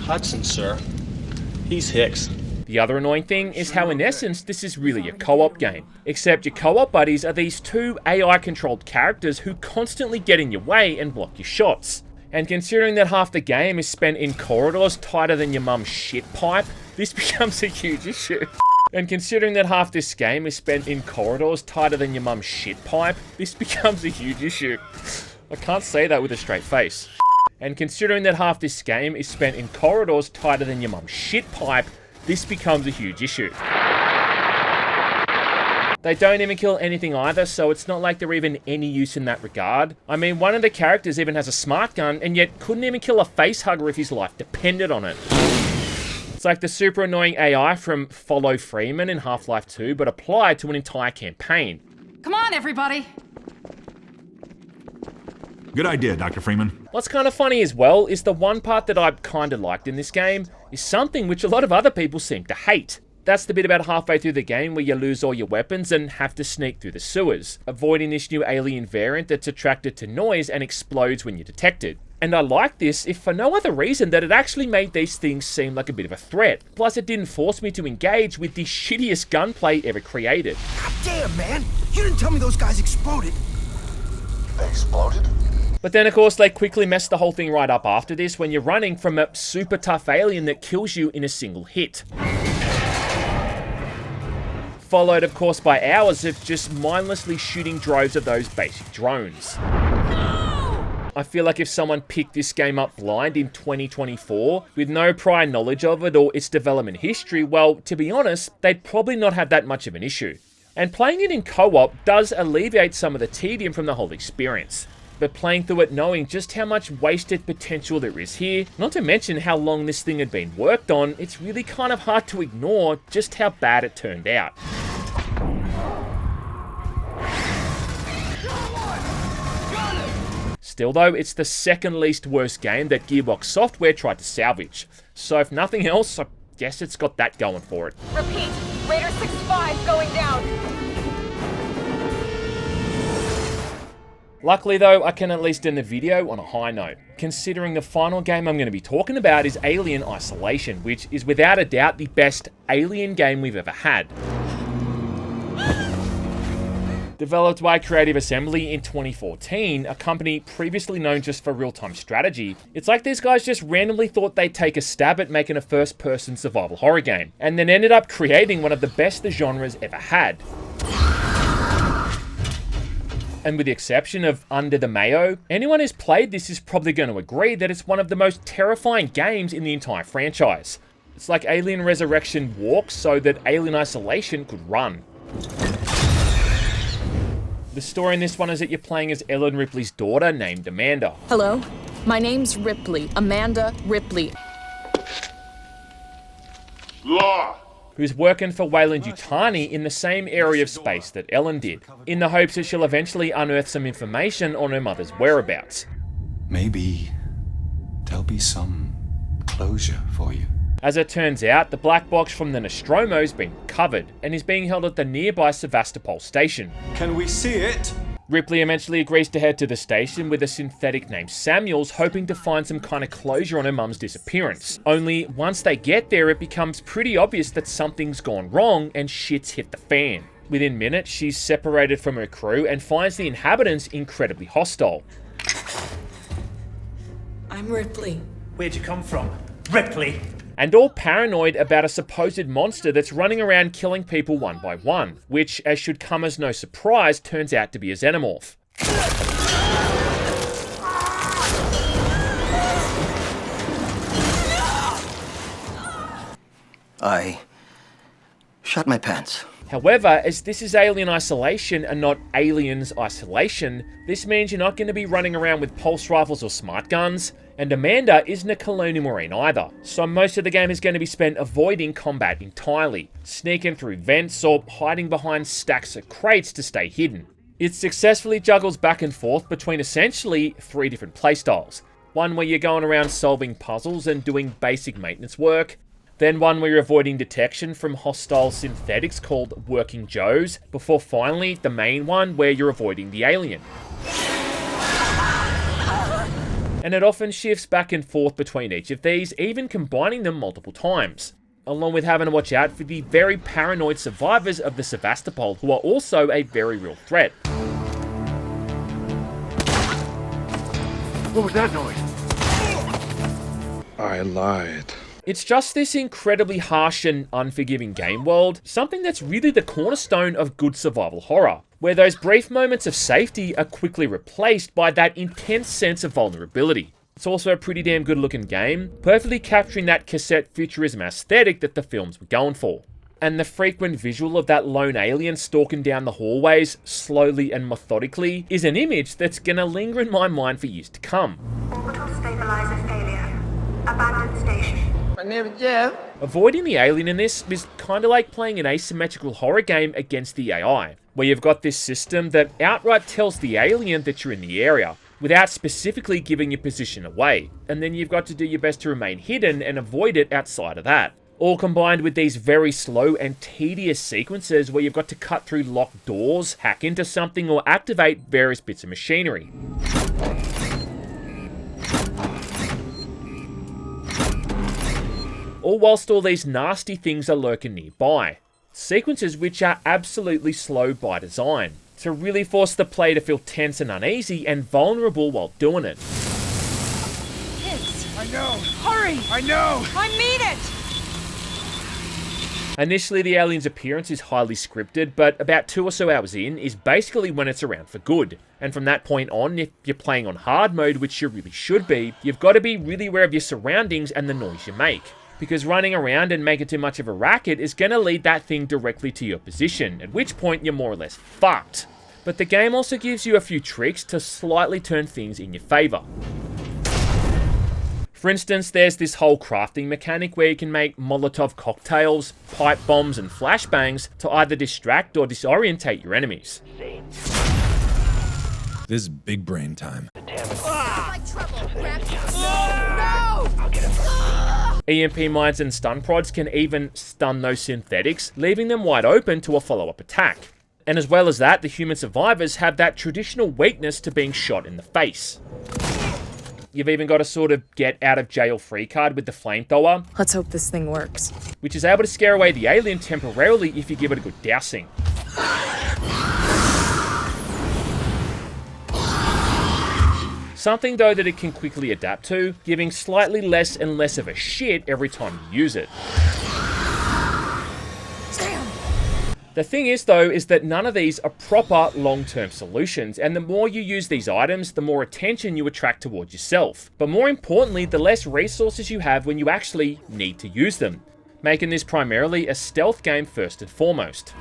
Hudson, sir. He's Hicks. The other annoying thing is how in essence this is really a co-op game. Except your co-op buddies are these two AI-controlled characters who constantly get in your way and block your shots. And considering that half the game is spent in corridors tighter than your mum's shit pipe, this becomes a huge issue. And considering that half this game is spent in corridors tighter than your mum's shit pipe, this becomes a huge issue. I can't say that with a straight face. And considering that half this game is spent in corridors tighter than your mum's shit pipe, this becomes a huge issue. They don't even kill anything either, so it's not like they're even any use in that regard. I mean, one of the characters even has a smart gun, and yet couldn't even kill a facehugger if his life depended on it. It's like the super annoying AI from Follow Freeman in Half-Life 2, but applied to an entire campaign. Come on, everybody! Good idea, Dr. Freeman. What's kind of funny as well is the one part that I kinda liked in this game is something which a lot of other people seem to hate. That's the bit about halfway through the game where you lose all your weapons and have to sneak through the sewers, avoiding this new alien variant that's attracted to noise and explodes when you're detected. And I like this, if for no other reason that it actually made these things seem like a bit of a threat. Plus it didn't force me to engage with the shittiest gunplay ever created. God damn, man! You didn't tell me those guys exploded. They exploded? But then of course they quickly messed the whole thing right up after this when you're running from a super tough alien that kills you in a single hit. Followed of course by hours of just mindlessly shooting droves of those basic drones. I feel like if someone picked this game up blind in 2024 with no prior knowledge of it or its development history, well, to be honest, they'd probably not have that much of an issue. And playing it in co-op does alleviate some of the tedium from the whole experience. But playing through it knowing just how much wasted potential there is here, not to mention how long this thing had been worked on, it's really kind of hard to ignore just how bad it turned out. Still though, it's the second least worst game that Gearbox Software tried to salvage. So if nothing else, I guess it's got that going for it. Repeat, Raider 6-5 going down. Luckily though, I can at least end the video on a high note, considering the final game I'm going to be talking about is Alien Isolation, which is without a doubt the best Alien game we've ever had. Developed by Creative Assembly in 2014, a company previously known just for real-time strategy, it's like these guys just randomly thought they'd take a stab at making a first-person survival horror game, and then ended up creating one of the best the genre's ever had. And with the exception of Under the Mayo, anyone who's played this is probably going to agree that it's one of the most terrifying games in the entire franchise. It's like Alien Resurrection walked so that Alien Isolation could run. The story in this one is that you're playing as Ellen Ripley's daughter named Amanda. Hello, my name's Ripley, Amanda Ripley. Law! Who's working for Weyland-Yutani in the same area of space that Ellen did, in the hopes that she'll eventually unearth some information on her mother's whereabouts. Maybe there'll be some closure for you. As it turns out, the black box from the Nostromo's been recovered, and is being held at the nearby Sevastopol station. Can we see it? Ripley eventually agrees to head to the station with a synthetic named Samuels, hoping to find some kind of closure on her mum's disappearance. Only, once they get there, it becomes pretty obvious that something's gone wrong and shit's hit the fan. Within minutes, she's separated from her crew and finds the inhabitants incredibly hostile. I'm Ripley. Where'd you come from? Ripley! And all paranoid about a supposed monster that's running around killing people one by one, which, as should come as no surprise, turns out to be a xenomorph. I shot my pants. However, as this is Alien Isolation and not Aliens Isolation, this means you're not going to be running around with pulse rifles or smart guns, and Amanda isn't a Colonial Marine either, so most of the game is going to be spent avoiding combat entirely, sneaking through vents or hiding behind stacks of crates to stay hidden. It successfully juggles back and forth between essentially 3 different playstyles. One where you're going around solving puzzles and doing basic maintenance work, then one where you're avoiding detection from hostile synthetics called Working Joes, before finally the main one where you're avoiding the alien. And it often shifts back and forth between each of these, even combining them multiple times, along with having to watch out for the very paranoid survivors of the Sevastopol, who are also a very real threat. What was that noise? I lied. It's just this incredibly harsh and unforgiving game world, something that's really the cornerstone of good survival horror, where those brief moments of safety are quickly replaced by that intense sense of vulnerability. It's also a pretty damn good looking game, perfectly capturing that cassette futurism aesthetic that the films were going for. And the frequent visual of that lone alien stalking down the hallways, slowly and methodically, is an image that's gonna linger in my mind for years to come. Orbital stabilizer failure. Abandoned station. My name is Jeff. Avoiding the alien in this is kinda like playing an asymmetrical horror game against the AI. where you've got this system that outright tells the alien that you're in the area, without specifically giving your position away, and then you've got to do your best to remain hidden and avoid it outside of that. All combined with these very slow and tedious sequences where you've got to cut through locked doors, hack into something, or activate various bits of machinery. All whilst all these nasty things are lurking nearby. Sequences which are absolutely slow by design, to really force the player to feel tense and uneasy and vulnerable while doing it. Kids! I know! Hurry! I know! I mean it! Initially, the alien's appearance is highly scripted, but about 2 or so hours in is basically when it's around for good. And from that point on, if you're playing on hard mode, which you really should be, you've got to be really aware of your surroundings and the noise you make. Because running around and making too much of a racket is going to lead that thing directly to your position, at which point you're more or less fucked. But the game also gives you a few tricks to slightly turn things in your favour. For instance, there's this whole crafting mechanic where you can make Molotov cocktails, pipe bombs and flashbangs to either distract or disorientate your enemies. This is big brain time. EMP mines and stun prods can even stun those synthetics, leaving them wide open to a follow-up attack. And as well as that, the human survivors have that traditional weakness to being shot in the face. You've even got a sort of get out of jail free card with the flamethrower. Let's hope this thing works. Which is able to scare away the alien temporarily if you give it a good dousing. Something though that it can quickly adapt to, giving slightly less and less of a shit every time you use it. The thing is though, is that none of these are proper long-term solutions, and the more you use these items, the more attention you attract towards yourself. But more importantly, the less resources you have when you actually need to use them, making this primarily a stealth game first and foremost.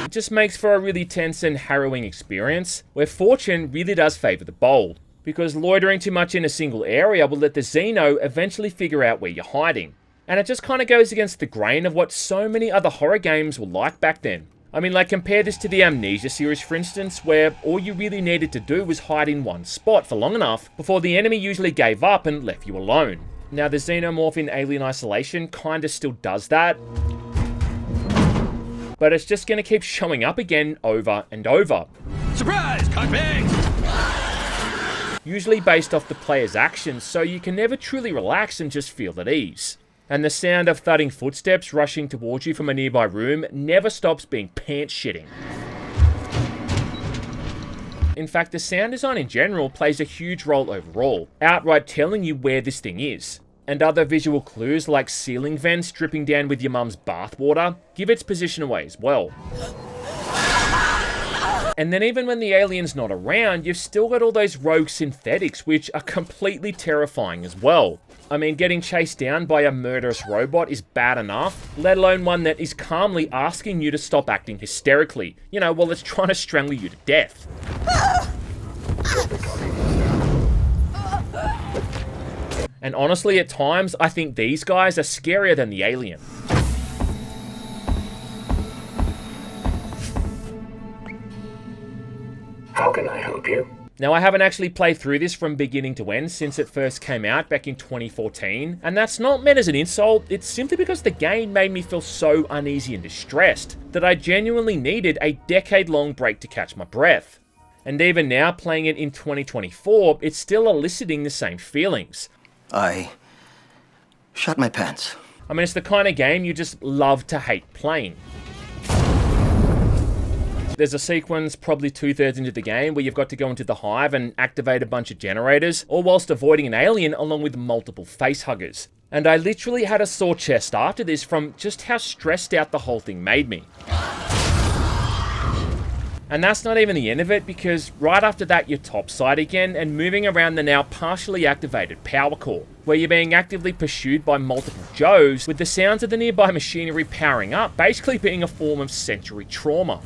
It just makes for a really tense and harrowing experience, where fortune really does favour the bold, because loitering too much in a single area will let the Xeno eventually figure out where you're hiding. And it just kind of goes against the grain of what so many other horror games were like back then. I mean, like compare this to the Amnesia series for instance, where all you really needed to do was hide in one spot for long enough before the enemy usually gave up and left you alone. Now the Xenomorph in Alien Isolation kinda still does that, but it's just gonna keep showing up again over and over. Surprise! Cockbags! Usually based off the player's actions, so you can never truly relax and just feel at ease. And the sound of thudding footsteps rushing towards you from a nearby room never stops being pants-shitting. In fact, the sound design in general plays a huge role overall, outright telling you where this thing is. And other visual clues like ceiling vents dripping down with your mum's bathwater give its position away as well. And then even when the alien's not around, you've still got all those rogue synthetics which are completely terrifying as well. I mean, getting chased down by a murderous robot is bad enough, let alone one that is calmly asking you to stop acting hysterically, you know, while it's trying to strangle you to death. And honestly, at times, I think these guys are scarier than the alien. How can I help you? Now, I haven't actually played through this from beginning to end since it first came out back in 2014, and that's not meant as an insult, it's simply because the game made me feel so uneasy and distressed that I genuinely needed a decade-long break to catch my breath. And even now, playing it in 2024, it's still eliciting the same feelings. I shot my pants. I mean, it's the kind of game you just love to hate playing. There's a sequence probably 2/3 into the game where you've got to go into the hive and activate a bunch of generators, all whilst avoiding an alien along with multiple facehuggers. And I literally had a sore chest after this from just how stressed out the whole thing made me. And that's not even the end of it, because right after that you're topside again and moving around the now partially activated power core, where you're being actively pursued by multiple Joes, with the sounds of the nearby machinery powering up basically being a form of sensory trauma.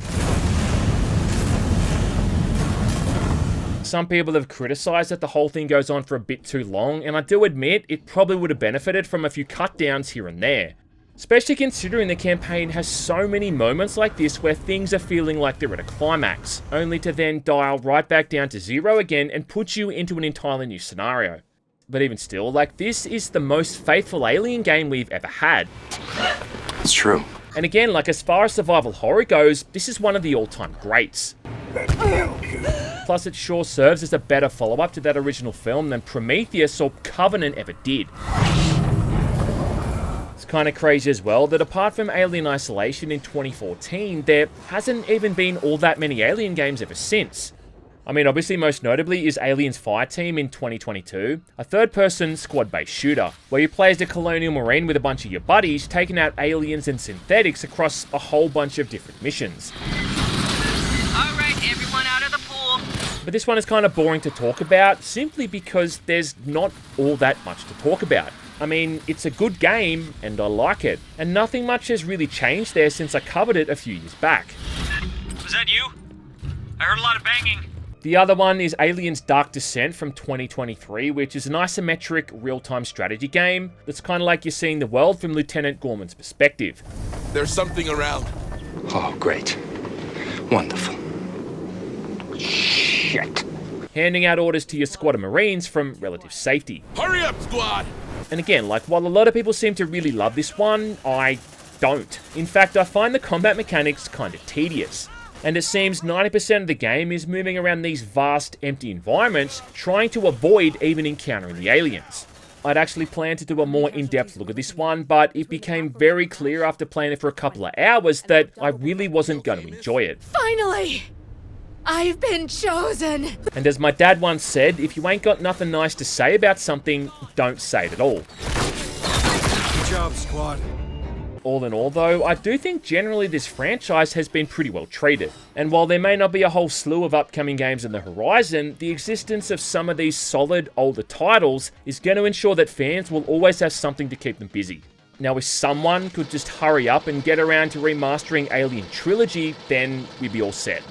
Some people have criticised that the whole thing goes on for a bit too long, and I do admit it probably would have benefited from a few cut downs here and there. Especially considering the campaign has so many moments like this where things are feeling like they're at a climax, only to then dial right back down to zero again and put you into an entirely new scenario. But even still, like, this is the most faithful Alien game we've ever had. It's true. And again, like, as far as survival horror goes, this is one of the all-time greats. Plus, it sure serves as a better follow-up to that original film than Prometheus or Covenant ever did. It's kind of crazy as well that apart from Alien Isolation in 2014, there hasn't even been all that many Alien games ever since. I mean, obviously most notably is Aliens Fireteam in 2022, a third-person squad-based shooter, where you play as a Colonial Marine with a bunch of your buddies, taking out aliens and synthetics across a whole bunch of different missions. Alright, everyone out of the pool. But this one is kind of boring to talk about, simply because there's not all that much to talk about. I mean, it's a good game, and I like it, and nothing much has really changed there since I covered it a few years back. Was that you? I heard a lot of banging. The other one is Aliens Dark Descent from 2023, which is an isometric real-time strategy game that's kind of like you're seeing the world from Lieutenant Gorman's perspective. There's something around. Oh, great. Wonderful. Shit. Handing out orders to your squad of Marines from relative safety. Hurry up, squad! And again, like, while a lot of people seem to really love this one, I don't. In fact, I find the combat mechanics kind of tedious. And it seems 90% of the game is moving around these vast, empty environments, trying to avoid even encountering the aliens. I'd actually planned to do a more in-depth look at this one, but it became very clear after playing it for a couple of hours that I really wasn't going to enjoy it. Finally! I've been chosen! And as my dad once said, if you ain't got nothing nice to say about something, don't say it at all. Good job, squad. All in all though, I do think generally this franchise has been pretty well treated. And while there may not be a whole slew of upcoming games on the horizon, the existence of some of these solid, older titles is going to ensure that fans will always have something to keep them busy. Now, if someone could just hurry up and get around to remastering Alien Trilogy, then we'd be all set.